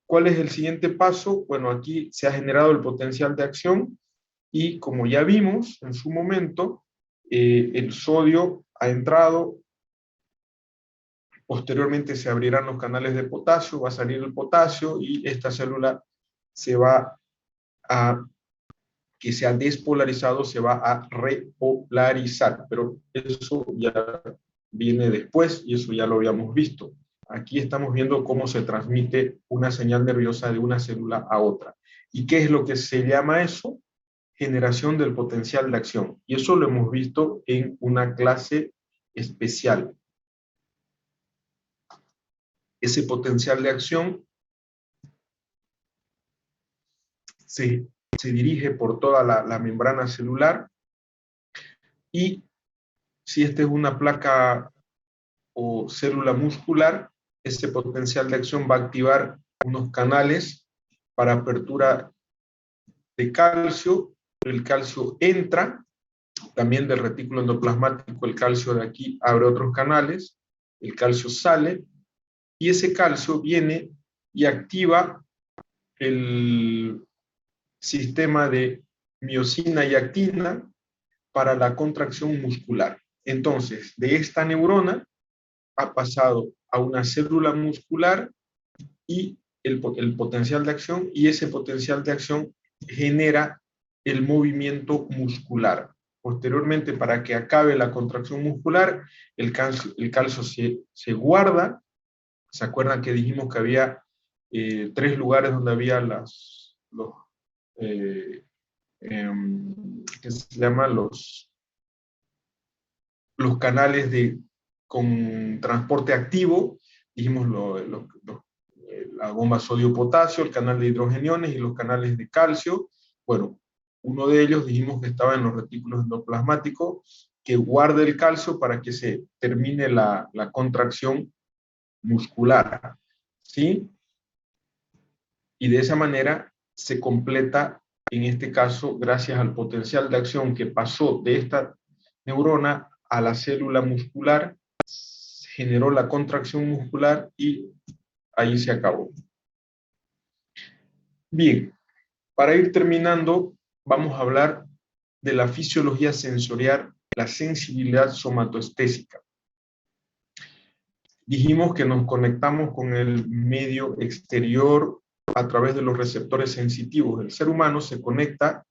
¿Cuál es el siguiente paso? Bueno, aquí se ha generado el potencial de acción y como ya vimos en su momento, el sodio ha entrado, posteriormente se abrirán los canales de potasio, va a salir el potasio y esta célula que se ha despolarizado, se va a repolarizar, pero eso ya viene después y eso ya lo habíamos visto. Aquí estamos viendo cómo se transmite una señal nerviosa de una célula a otra. ¿Y qué es lo que se llama eso? Generación del potencial de acción. Y eso lo hemos visto en una clase especial. Ese potencial de acción se dirige por toda la membrana celular y si esta es una placa o célula muscular, ese potencial de acción va a activar unos canales para apertura de calcio. El calcio entra, también del retículo endoplasmático, el calcio de aquí abre otros canales, el calcio sale, y ese calcio viene y activa el sistema de miosina y actina para la contracción muscular. Entonces, de esta neurona ha pasado a una célula muscular y el potencial de acción, y ese potencial de acción genera el movimiento muscular. Posteriormente, para que acabe la contracción muscular, el calcio se guarda. ¿Se acuerdan que dijimos que había 3 lugares donde había ¿qué se llama? Los canales con transporte activo? Dijimos la bomba sodio-potasio, el canal de hidrogeniones y los canales de calcio. Bueno, uno de ellos dijimos que estaba en los retículos endoplasmáticos, que guarda el calcio para que se termine la contracción muscular, ¿sí? Y de esa manera se completa, en este caso, gracias al potencial de acción que pasó de esta neurona a la célula muscular, generó la contracción muscular y ahí se acabó. Bien, para ir terminando, vamos a hablar de la fisiología sensorial, la sensibilidad somatoestésica. Dijimos que nos conectamos con el medio exterior a través de los receptores sensitivos. El ser humano se conecta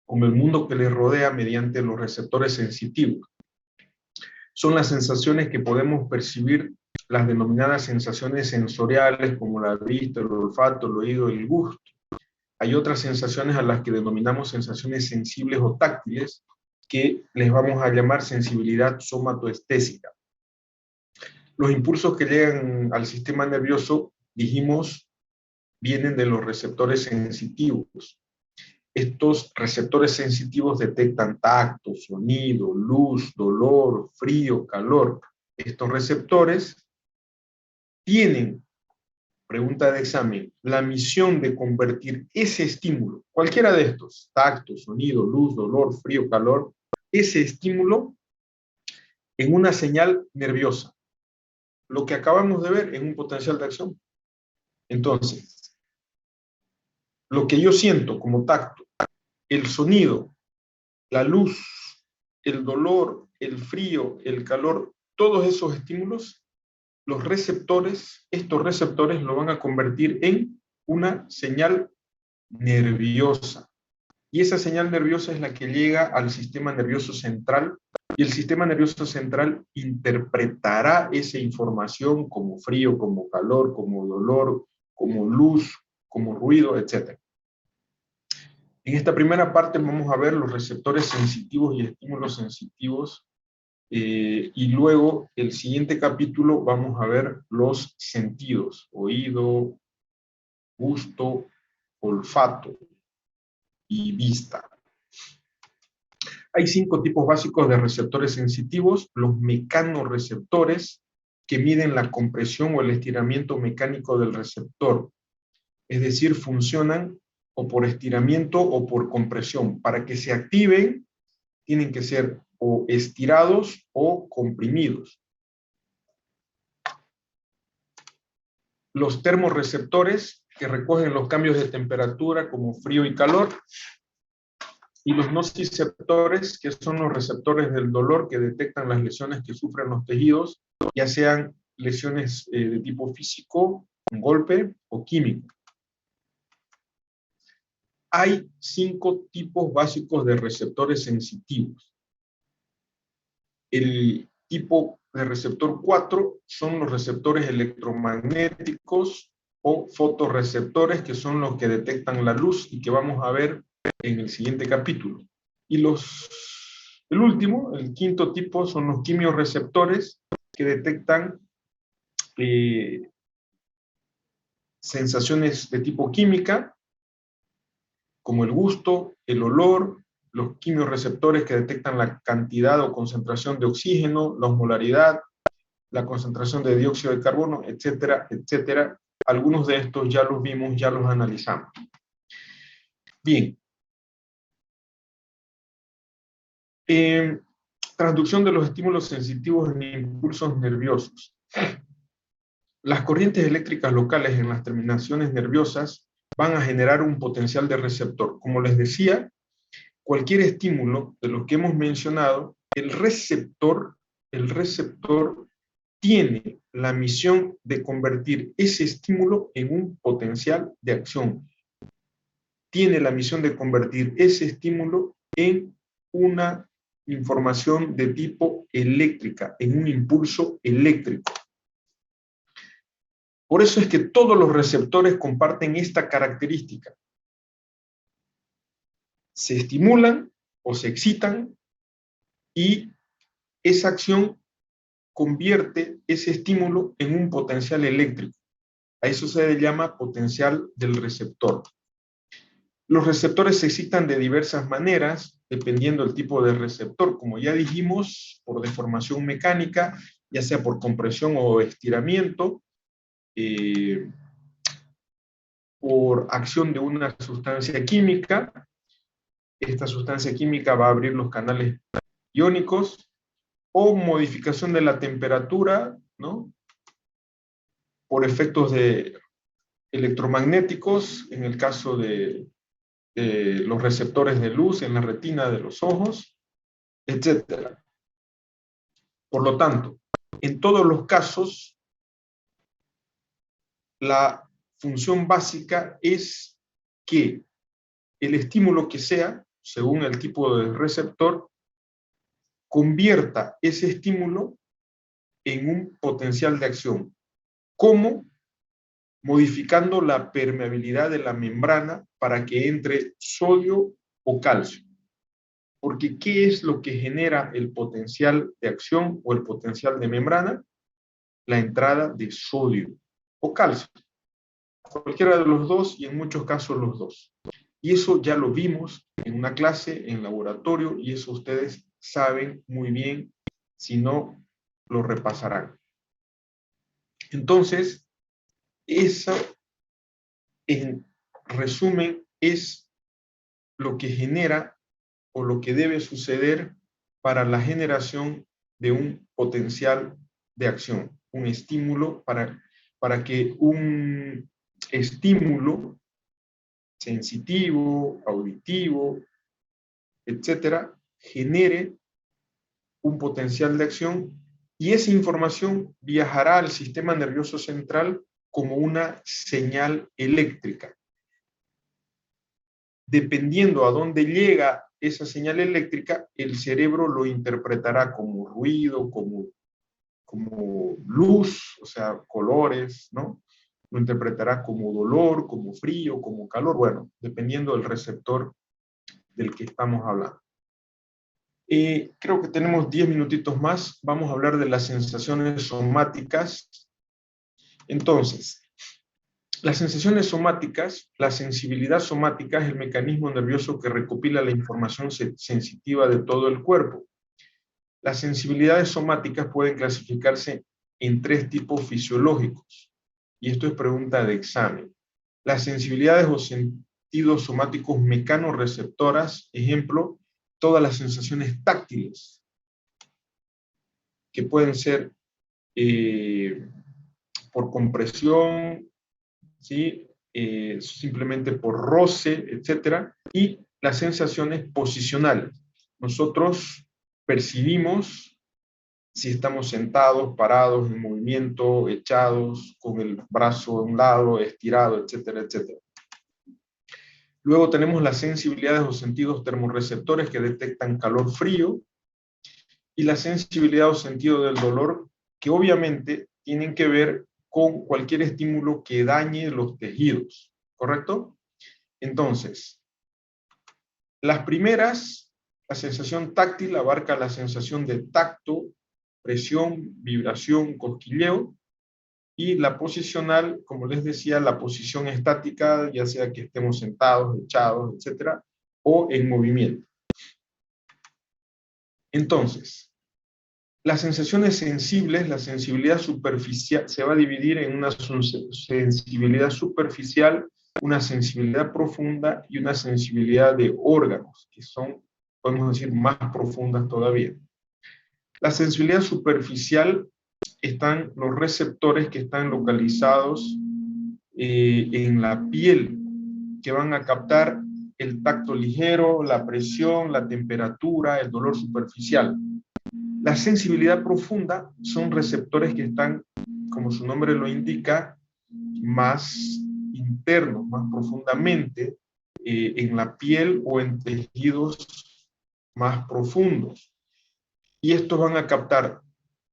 con el mundo que le rodea mediante los receptores sensitivos. Son las sensaciones que podemos percibir, las denominadas sensaciones sensoriales, como la vista, el olfato, el oído, el gusto. Hay otras sensaciones a las que denominamos sensaciones sensibles o táctiles, que les vamos a llamar sensibilidad somatoestésica. Los impulsos que llegan al sistema nervioso, dijimos, vienen de los receptores sensitivos. Estos receptores sensitivos detectan tacto, sonido, luz, dolor, frío, calor. Estos receptores tienen, pregunta de examen, la misión de convertir ese estímulo, cualquiera de estos, tacto, sonido, luz, dolor, frío, calor, ese estímulo en una señal nerviosa. Lo que acabamos de ver en un potencial de acción. Entonces, lo que yo siento como tacto, el sonido, la luz, el dolor, el frío, el calor, todos esos estímulos, los receptores, estos receptores lo van a convertir en una señal nerviosa. Y esa señal nerviosa es la que llega al sistema nervioso central, y el sistema nervioso central interpretará esa información como frío, como calor, como dolor, como luz, como ruido, etc. En esta primera parte vamos a ver los receptores sensitivos y estímulos sensitivos, y luego el siguiente capítulo vamos a ver los sentidos: oído, gusto, olfato y vista. Hay 5 tipos básicos de receptores sensitivos: los mecanorreceptores, que miden la compresión o el estiramiento mecánico del receptor, es decir, funcionan o por estiramiento o por compresión. Para que se activen, tienen que ser o estirados o comprimidos. Los termorreceptores, que recogen los cambios de temperatura como frío y calor. Y los nociceptores, que son los receptores del dolor, que detectan las lesiones que sufren los tejidos, ya sean lesiones de tipo físico, un golpe, o químico. Hay 5 tipos básicos de receptores sensitivos. El tipo de receptor 4 son los receptores electromagnéticos o fotorreceptores, que son los que detectan la luz y que vamos a ver en el siguiente capítulo. Y el último, el 5.º tipo, son los quimiorreceptores, que detectan sensaciones de tipo química, como el gusto, el olor. Los quimiorreceptores, que detectan la cantidad o concentración de oxígeno, la osmolaridad, la concentración de dióxido de carbono, etcétera, etcétera. Algunos de estos ya los vimos, ya los analizamos. Bien. Transducción de los estímulos sensitivos en impulsos nerviosos. Las corrientes eléctricas locales en las terminaciones nerviosas van a generar un potencial de receptor. Como les decía, cualquier estímulo de los que hemos mencionado, el receptor tiene la misión de convertir ese estímulo en un potencial de acción. tiene la misión de convertir ese estímulo en una información de tipo eléctrica, en un impulso eléctrico. Por eso es que todos los receptores comparten esta característica. Se estimulan o se excitan y esa acción convierte ese estímulo en un potencial eléctrico. A eso se le llama potencial del receptor. Los receptores se excitan de diversas maneras, dependiendo del tipo de receptor. Como ya dijimos, por deformación mecánica, ya sea por compresión o estiramiento, por acción de una sustancia química. Esta sustancia química va a abrir los canales iónicos, o modificación de la temperatura, ¿no? Por efectos electromagnéticos, en el caso de los receptores de luz en la retina de los ojos, etc. Por lo tanto, en todos los casos, la función básica es que el estímulo que sea, según el tipo de receptor, convierta ese estímulo en un potencial de acción. ¿Cómo? Modificando la permeabilidad de la membrana para que entre sodio o calcio. Porque ¿qué es lo que genera el potencial de acción o el potencial de membrana? La entrada de sodio o calcio. Cualquiera de los dos, y en muchos casos los dos. Y eso ya lo vimos en una clase, en laboratorio, y eso ustedes saben muy bien, si no, lo repasarán. Entonces, eso, en resumen, es lo que genera o lo que debe suceder para la generación de un potencial de acción, un estímulo para que un estímulo sensitivo, auditivo, etcétera, genere un potencial de acción y esa información viajará al sistema nervioso central como una señal eléctrica. Dependiendo a dónde llega esa señal eléctrica, el cerebro lo interpretará como ruido, como luz, o sea, colores, ¿no? Lo interpretará como dolor, como frío, como calor, bueno, dependiendo del receptor del que estamos hablando. Creo que tenemos 10 minutitos más. Vamos a hablar de las sensaciones somáticas. Entonces, las sensaciones somáticas, la sensibilidad somática es el mecanismo nervioso que recopila la información sensitiva de todo el cuerpo. Las sensibilidades somáticas pueden clasificarse en 3 tipos fisiológicos. Y esto es pregunta de examen. Las sensibilidades o sentidos somáticos mecanorreceptoras, ejemplo, todas las sensaciones táctiles, que pueden ser por compresión, ¿sí? Simplemente por roce, etc. Y las sensaciones posicionales. Nosotros percibimos si estamos sentados, parados, en movimiento, echados, con el brazo a un lado, estirado, etcétera, etcétera. Luego tenemos las sensibilidades o sentidos termorreceptores que detectan calor-frío, y la sensibilidad o sentido del dolor, que obviamente tienen que ver con cualquier estímulo que dañe los tejidos, ¿correcto? Entonces, las primeras, la sensación táctil abarca la sensación de tacto, presión, vibración, cosquilleo, y la posicional, como les decía, la posición estática, ya sea que estemos sentados, echados, etcétera, o en movimiento. Entonces, las sensaciones sensibles, la sensibilidad superficial, se va a dividir en una sensibilidad superficial, una sensibilidad profunda y una sensibilidad de órganos, que son, podemos decir, más profundas todavía. La sensibilidad superficial están los receptores que están localizados en la piel, que van a captar el tacto ligero, la presión, la temperatura, el dolor superficial. La sensibilidad profunda son receptores que están, como su nombre lo indica, más internos, más profundamente en la piel o en tejidos más profundos. Y estos van a captar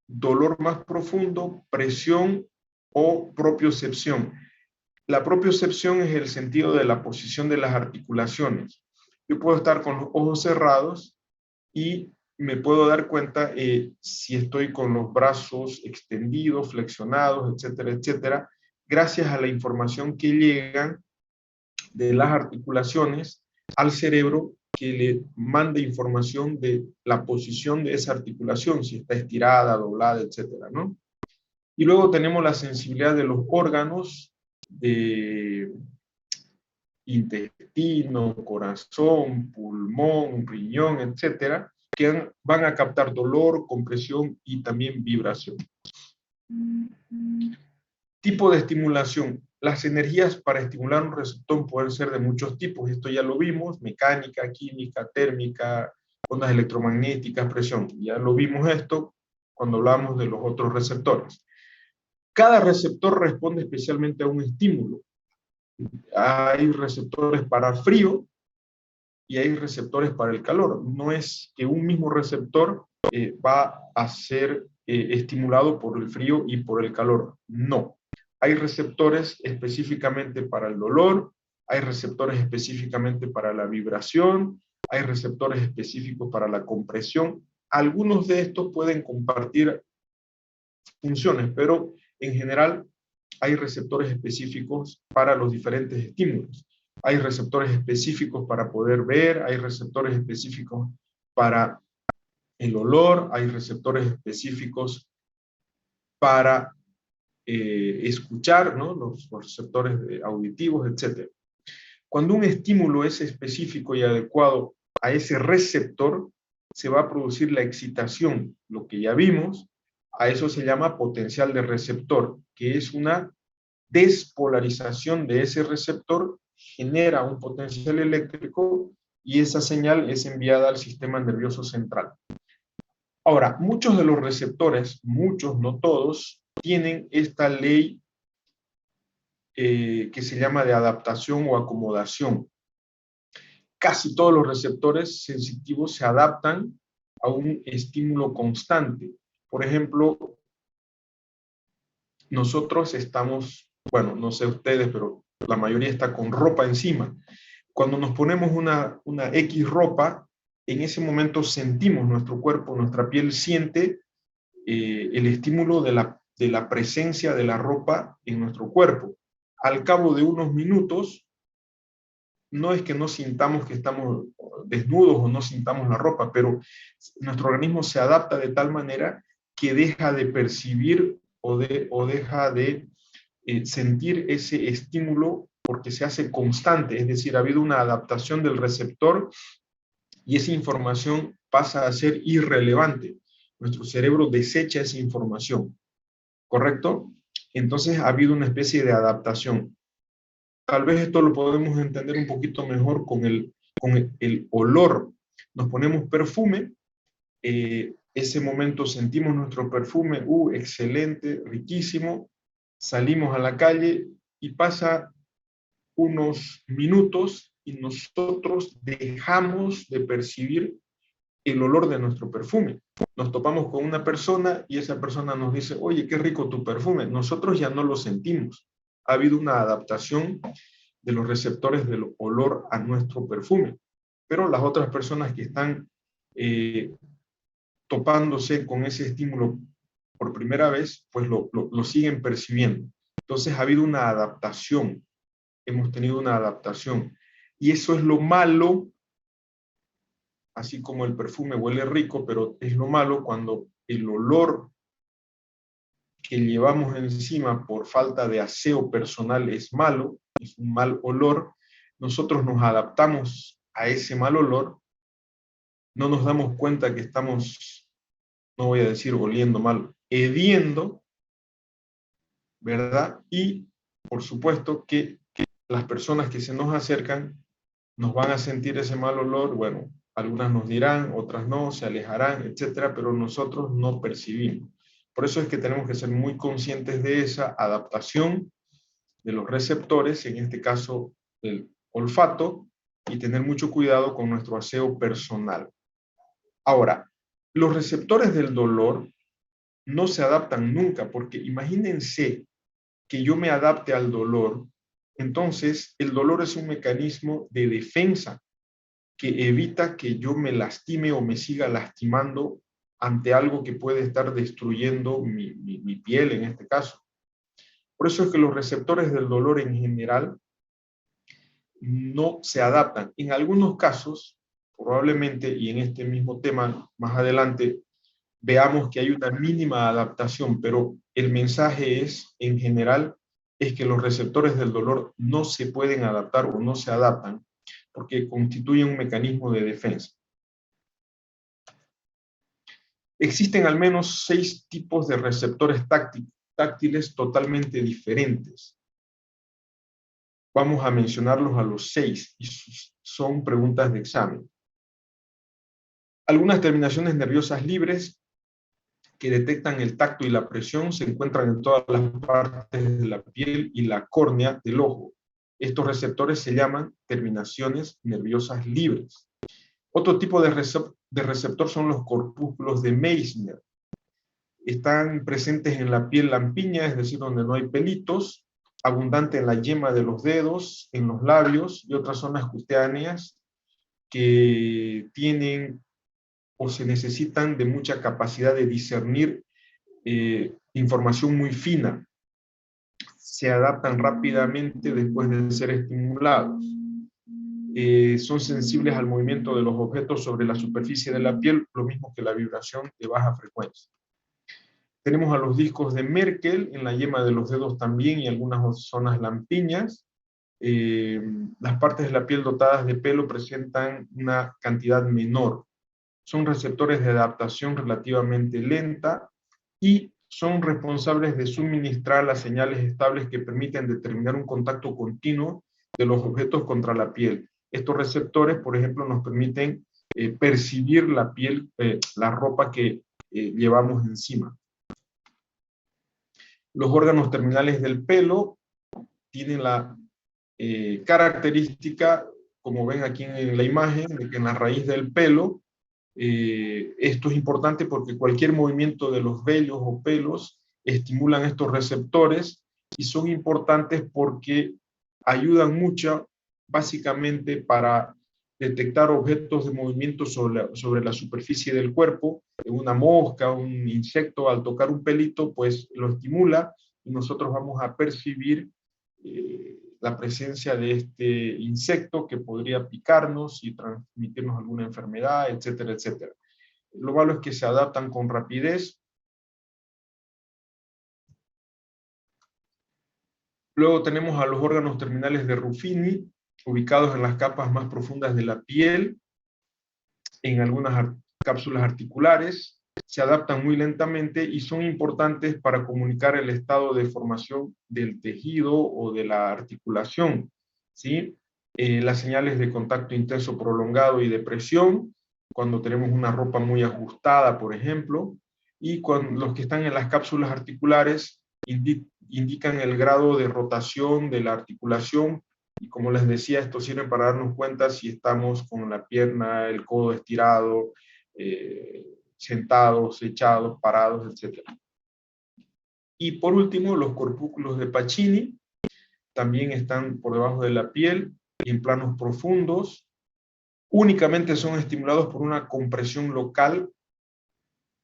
dolor más profundo, presión o propiocepción. La propiocepción es el sentido de la posición de las articulaciones. Yo puedo estar con los ojos cerrados y me puedo dar cuenta si estoy con los brazos extendidos, flexionados, etcétera, etcétera, gracias a la información que llegan de las articulaciones al cerebro, que le manda información de la posición de esa articulación, si está estirada, doblada, etcétera, ¿no? Y luego tenemos la sensibilidad de los órganos, de intestino, corazón, pulmón, riñón, etcétera, que van a captar dolor, compresión y también vibración. Tipo de estimulación. Las energías para estimular un receptor pueden ser de muchos tipos. Esto ya lo vimos: mecánica, química, térmica, ondas electromagnéticas, presión. Ya lo vimos esto cuando hablamos de los otros receptores. Cada receptor responde especialmente a un estímulo. Hay receptores para frío y hay receptores para el calor. No es que un mismo receptor va a ser estimulado por el frío y por el calor. No. Hay receptores específicamente para el dolor, hay receptores específicamente para la vibración, hay receptores específicos para la compresión. Algunos de estos pueden compartir funciones, pero en general hay receptores específicos para los diferentes estímulos. Hay receptores específicos para poder ver, hay receptores específicos para el olor, hay receptores específicos para escuchar, ¿no? Los receptores auditivos, etc. Cuando un estímulo es específico y adecuado a ese receptor, se va a producir la excitación, lo que ya vimos. A eso se llama potencial de receptor, que es una despolarización de ese receptor, genera un potencial eléctrico y esa señal es enviada al sistema nervioso central. Ahora, muchos de los receptores, muchos, no todos, tienen esta ley que se llama de adaptación o acomodación. Casi todos los receptores sensitivos se adaptan a un estímulo constante. Por ejemplo, nosotros estamos, bueno, no sé ustedes, pero la mayoría está con ropa encima. Cuando nos ponemos una X ropa, en ese momento sentimos, nuestro cuerpo, nuestra piel siente el estímulo de la presencia de la ropa en nuestro cuerpo. Al cabo de unos minutos, no es que no sintamos que estamos desnudos o no sintamos la ropa, pero nuestro organismo se adapta de tal manera que deja de percibir o deja de sentir ese estímulo porque se hace constante, es decir, ha habido una adaptación del receptor y esa información pasa a ser irrelevante. Nuestro cerebro desecha esa información, ¿correcto? Entonces ha habido una especie de adaptación. Tal vez esto lo podemos entender un poquito mejor con el olor. Nos ponemos perfume, ese momento sentimos nuestro perfume, excelente, riquísimo, salimos a la calle y pasa unos minutos y nosotros dejamos de percibir el olor de nuestro perfume. Nos topamos con una persona y esa persona nos dice: oye, qué rico tu perfume. Nosotros ya no lo sentimos. Ha habido una adaptación de los receptores del olor a nuestro perfume. Pero las otras personas que están topándose con ese estímulo por primera vez, pues lo siguen percibiendo. Entonces ha habido una adaptación. Hemos tenido una adaptación. Y eso es lo malo, así como el perfume huele rico, pero es lo malo cuando el olor que llevamos encima por falta de aseo personal es malo, es un mal olor. Nosotros nos adaptamos a ese mal olor, no nos damos cuenta que estamos, no voy a decir oliendo mal, hediendo, ¿verdad? Y por supuesto que las personas que se nos acercan nos van a sentir ese mal olor. Bueno, algunas nos dirán, otras no, se alejarán, etcétera, pero nosotros no percibimos. Por eso es que tenemos que ser muy conscientes de esa adaptación de los receptores, en este caso el olfato, y tener mucho cuidado con nuestro aseo personal. Ahora, los receptores del dolor no se adaptan nunca, porque imagínense que yo me adapte al dolor, entonces el dolor es un mecanismo de defensa que evita que yo me lastime o me siga lastimando ante algo que puede estar destruyendo mi piel en este caso. Por eso es que los receptores del dolor en general no se adaptan. En algunos casos, probablemente, y en este mismo tema más adelante, veamos que hay una mínima adaptación, pero el mensaje es, en general, es que los receptores del dolor no se pueden adaptar o no se adaptan porque constituyen un mecanismo de defensa. Existen al menos 6 tipos de receptores táctiles totalmente diferentes. Vamos a mencionarlos a los 6 y son preguntas de examen. Algunas terminaciones nerviosas libres que detectan el tacto y la presión se encuentran en todas las partes de la piel y la córnea del ojo. Estos receptores se llaman terminaciones nerviosas libres. Otro tipo de receptor son los corpúsculos de Meissner. Están presentes en la piel lampiña, es decir, donde no hay pelitos, abundante en la yema de los dedos, en los labios y otras zonas cutáneas que tienen o se necesitan de mucha capacidad de discernir información muy fina. Se adaptan rápidamente después de ser estimulados. Son sensibles al movimiento de los objetos sobre la superficie de la piel, lo mismo que la vibración de baja frecuencia. Tenemos a los discos de Merkel en la yema de los dedos también y algunas zonas lampiñas. Las partes de la piel dotadas de pelo presentan una cantidad menor. Son receptores de adaptación relativamente lenta y son responsables de suministrar las señales estables que permiten determinar un contacto continuo de los objetos contra la piel. Estos receptores, por ejemplo, nos permiten percibir la piel, la ropa que llevamos encima. Los órganos terminales del pelo tienen la característica, como ven aquí en la imagen, de que en la raíz del pelo, esto es importante porque cualquier movimiento de los vellos o pelos estimulan estos receptores y son importantes porque ayudan mucho, básicamente, para detectar objetos de movimiento sobre la superficie del cuerpo. Una mosca, un insecto, al tocar un pelito, pues lo estimula y nosotros vamos a percibir la presencia de este insecto que podría picarnos y transmitirnos alguna enfermedad, etcétera, etcétera. Lo malo es que se adaptan con rapidez. Luego tenemos a los órganos terminales de Ruffini, ubicados en las capas más profundas de la piel, en algunas cápsulas articulares. Se adaptan muy lentamente y son importantes para comunicar el estado de formación del tejido o de la articulación, ¿sí? Las señales de contacto intenso prolongado y de presión, cuando tenemos una ropa muy ajustada, por ejemplo, y los que están en las cápsulas articulares indican el grado de rotación de la articulación, y como les decía, esto sirve para darnos cuenta si estamos con la pierna, el codo estirado, sentados, echados, parados, etc. Y por último, los corpúsculos de Pacini también están por debajo de la piel y en planos profundos. Únicamente son estimulados por una compresión local,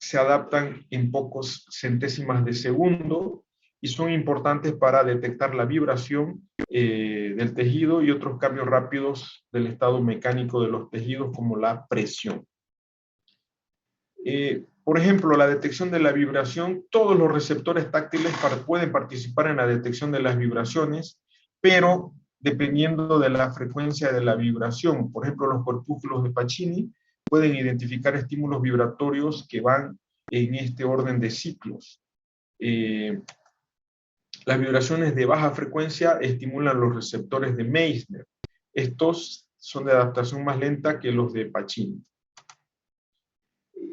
se adaptan en pocos centésimas de segundo y son importantes para detectar la vibración del tejido y otros cambios rápidos del estado mecánico de los tejidos, como la presión. Por ejemplo, la detección de la vibración, todos los receptores táctiles pueden participar en la detección de las vibraciones, pero dependiendo de la frecuencia de la vibración. Por ejemplo, los corpúsculos de Pacini pueden identificar estímulos vibratorios que van en este orden de ciclos. Las vibraciones de baja frecuencia estimulan los receptores de Meissner. Estos son de adaptación más lenta que los de Pacini.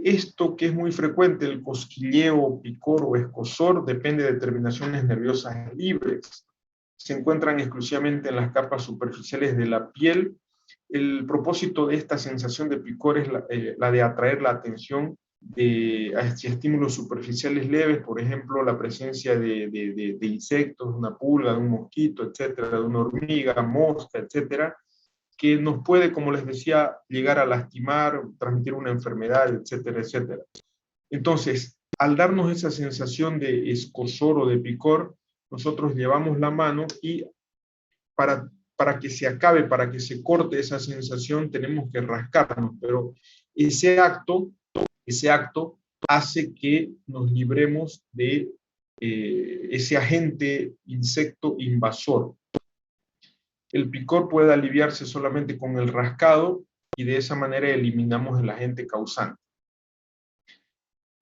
Esto, que es muy frecuente, el cosquilleo, picor o escozor, depende de terminaciones nerviosas libres. Se encuentran exclusivamente en las capas superficiales de la piel El propósito de esta sensación de picor es la de atraer la atención hacia estímulos superficiales leves, por ejemplo, la presencia de insectos, una pulga, de un mosquito, etcétera, de una hormiga, mosca, etcétera, que nos puede, como les decía, llegar a lastimar, transmitir una enfermedad, etcétera, etcétera. Entonces, al darnos esa sensación de escozor o de picor, nosotros llevamos la mano y para que se acabe, para que se corte esa sensación, tenemos que rascarnos, pero ese acto hace que nos libremos de ese agente insecto invasor. El picor puede aliviarse solamente con el rascado y de esa manera eliminamos el agente causante.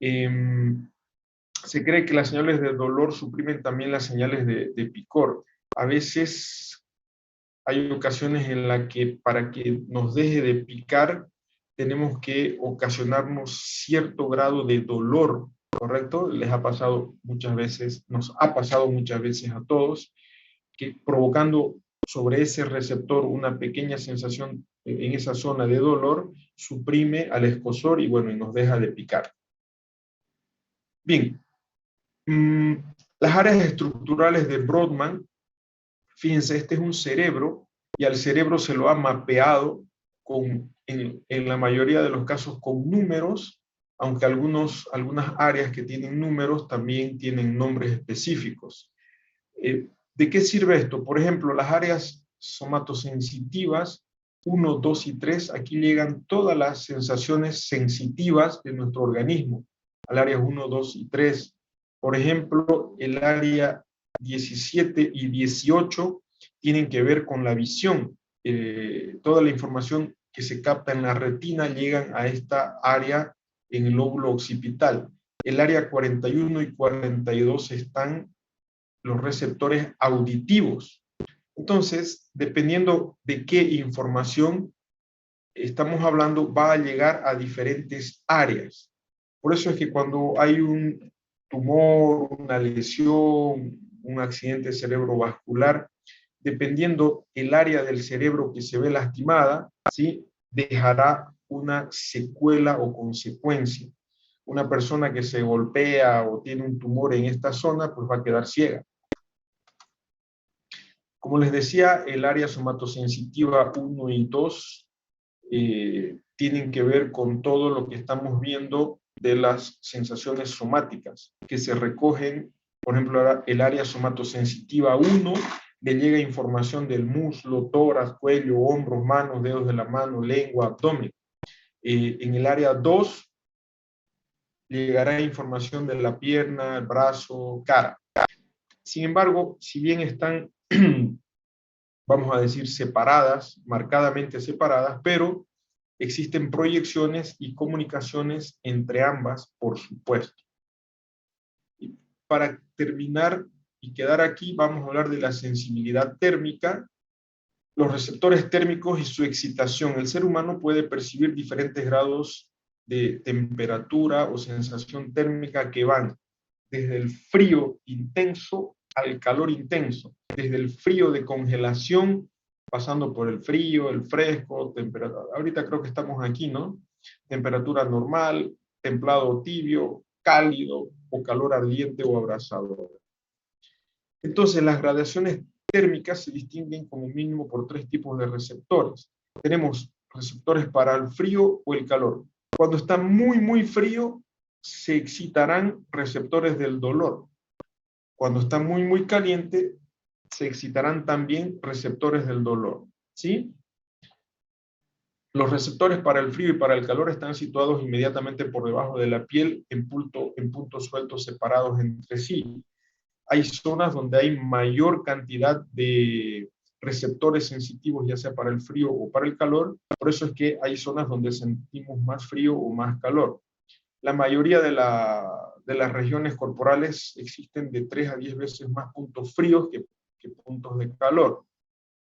Se cree que las señales de dolor suprimen también las señales de picor. A veces hay ocasiones en las que para que nos deje de picar tenemos que ocasionarnos cierto grado de dolor, ¿correcto? Les ha pasado muchas veces, nos ha pasado muchas veces a todos, que provocando sobre ese receptor una pequeña sensación en esa zona de dolor, suprime al escozor y bueno, y nos deja de picar. Bien, las áreas estructurales de Brodmann, fíjense, este es un cerebro y al cerebro se lo ha mapeado en la mayoría de los casos con números, aunque algunas áreas que tienen números también tienen nombres específicos. ¿De qué sirve esto? Por ejemplo, las áreas somatosensitivas 1, 2 y 3, aquí llegan todas las sensaciones sensitivas de nuestro organismo, al área 1, 2 y 3. Por ejemplo, el área 17 y 18 tienen que ver con la visión. Toda la información que se capta en la retina llegan a esta área en el lóbulo occipital. El área 41 y 42 están los receptores auditivos. Entonces, dependiendo de qué información estamos hablando, va a llegar a diferentes áreas. Por eso es que cuando hay un tumor, una lesión, un accidente cerebrovascular, dependiendo el área del cerebro que se ve lastimada, ¿sí?, dejará una secuela o consecuencia. Una persona que se golpea o tiene un tumor en esta zona, pues va a quedar ciega. Como les decía, el área somatosensitiva 1 y 2 tienen que ver con todo lo que estamos viendo de las sensaciones somáticas que se recogen. Por ejemplo, el área somatosensitiva 1 le llega información del muslo, tórax, cuello, hombros, manos, dedos de la mano, lengua, abdomen. En el área 2 llegará información de la pierna, el brazo, cara. Sin embargo, si bien están vamos a decir separadas, marcadamente separadas, pero existen proyecciones y comunicaciones entre ambas, por supuesto. Y para terminar y quedar aquí, vamos a hablar de la sensibilidad térmica, los receptores térmicos y su excitación. El ser humano puede percibir diferentes grados de temperatura o sensación térmica que van desde el frío intenso al calor intenso, desde el frío de congelación, pasando por el frío, el fresco, temperatura. Ahorita creo que estamos aquí, ¿no? Temperatura normal, templado tibio, cálido o calor ardiente o abrasador. Entonces, las gradaciones térmicas se distinguen como mínimo por 3 tipos de receptores. Tenemos receptores para el frío o el calor. Cuando está muy, muy frío, se excitarán receptores del dolor. Cuando está muy, muy caliente, se excitarán también receptores del dolor, ¿sí? Los receptores para el frío y para el calor están situados inmediatamente por debajo de la piel en puntos sueltos separados entre sí. Hay zonas donde hay mayor cantidad de receptores sensitivos, ya sea para el frío o para el calor, por eso es que hay zonas donde sentimos más frío o más calor. La mayoría de las regiones corporales existen de 3 a 10 veces más puntos fríos que puntos de calor.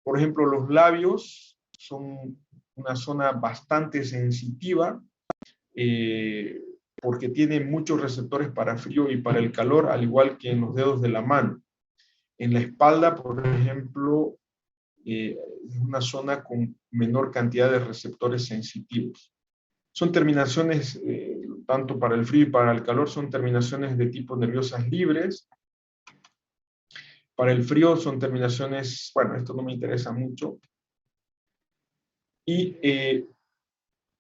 Por ejemplo, los labios son una zona bastante sensitiva porque tienen muchos receptores para frío y para el calor, al igual que en los dedos de la mano. En la espalda, por ejemplo, es una zona con menor cantidad de receptores sensitivos. Son terminaciones, tanto para el frío y para el calor, son terminaciones de tipo nerviosas libres. Para el frío son terminaciones, bueno, esto no me interesa mucho. Y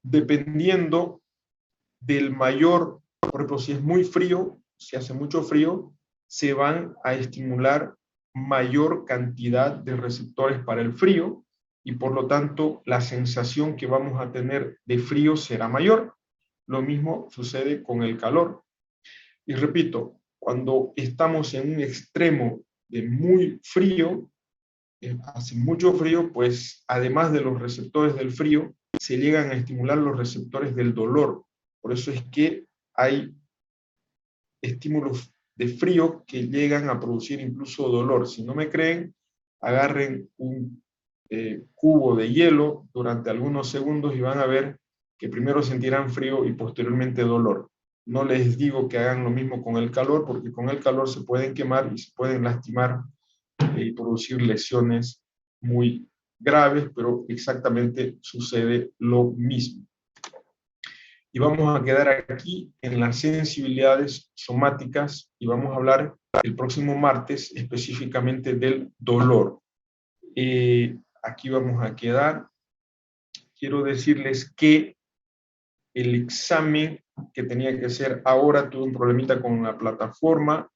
dependiendo del mayor, por ejemplo, si es muy frío, si hace mucho frío, se van a estimular mayor cantidad de receptores para el frío y por lo tanto la sensación que vamos a tener de frío será mayor. Lo mismo sucede con el calor. Y repito, cuando estamos en un extremo de muy frío, hace mucho frío, pues además de los receptores del frío, se llegan a estimular los receptores del dolor. Por eso es que hay estímulos de frío que llegan a producir incluso dolor. Si no me creen, agarren un cubo de hielo durante algunos segundos y van a ver que primero sentirán frío y posteriormente dolor. No les digo que hagan lo mismo con el calor, porque con el calor se pueden quemar y se pueden lastimar y producir lesiones muy graves, pero exactamente sucede lo mismo. Y vamos a quedar aquí en las sensibilidades somáticas y vamos a hablar el próximo martes específicamente del dolor. Aquí vamos a quedar. Quiero decirles que el examen que tenía que hacer ahora tuve un problemita con la plataforma,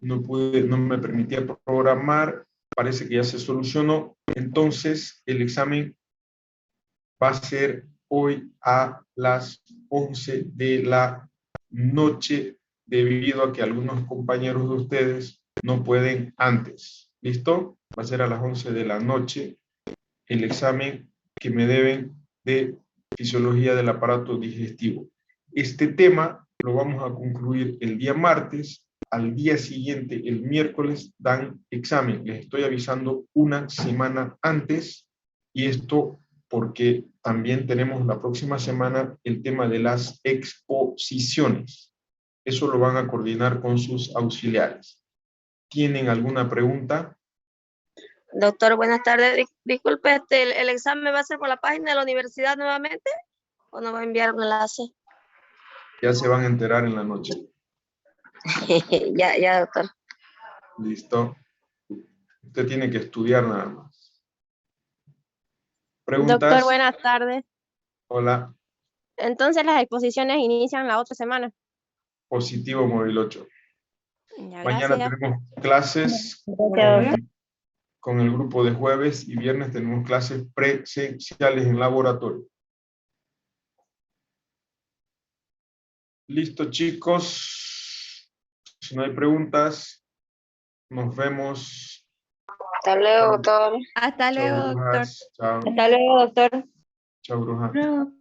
no me permitía programar, parece que ya se solucionó, entonces el examen va a ser hoy a las 11 de la noche, debido a que algunos compañeros de ustedes no pueden antes. ¿Listo? Va a ser a las 11 de la noche el examen que me deben de fisiología del aparato digestivo. Este tema lo vamos a concluir el día martes. Al día siguiente, el miércoles, dan examen. Les estoy avisando una semana antes, y esto porque también tenemos la próxima semana el tema de las exposiciones. Eso lo van a coordinar con sus auxiliares. ¿Tienen alguna pregunta? Doctor, buenas tardes. Disculpe, ¿el examen va a ser por la página de la universidad nuevamente o no va a enviar un enlace? Ya se van a enterar en la noche. Ya, doctor. Listo. Usted tiene que estudiar nada más. ¿Preguntas? Doctor, buenas tardes. Hola. Entonces las exposiciones inician la otra semana. Positivo móvil 8. Ya, Mañana gracias. tenemos clases con el grupo de jueves y viernes tenemos clases presenciales en laboratorio. Listo, chicos. Si no hay preguntas, nos vemos. Hasta luego, doctor. Hasta luego, Chao, doctor. brujas. Chao. Hasta luego, doctor. Chao, brujas. Luego.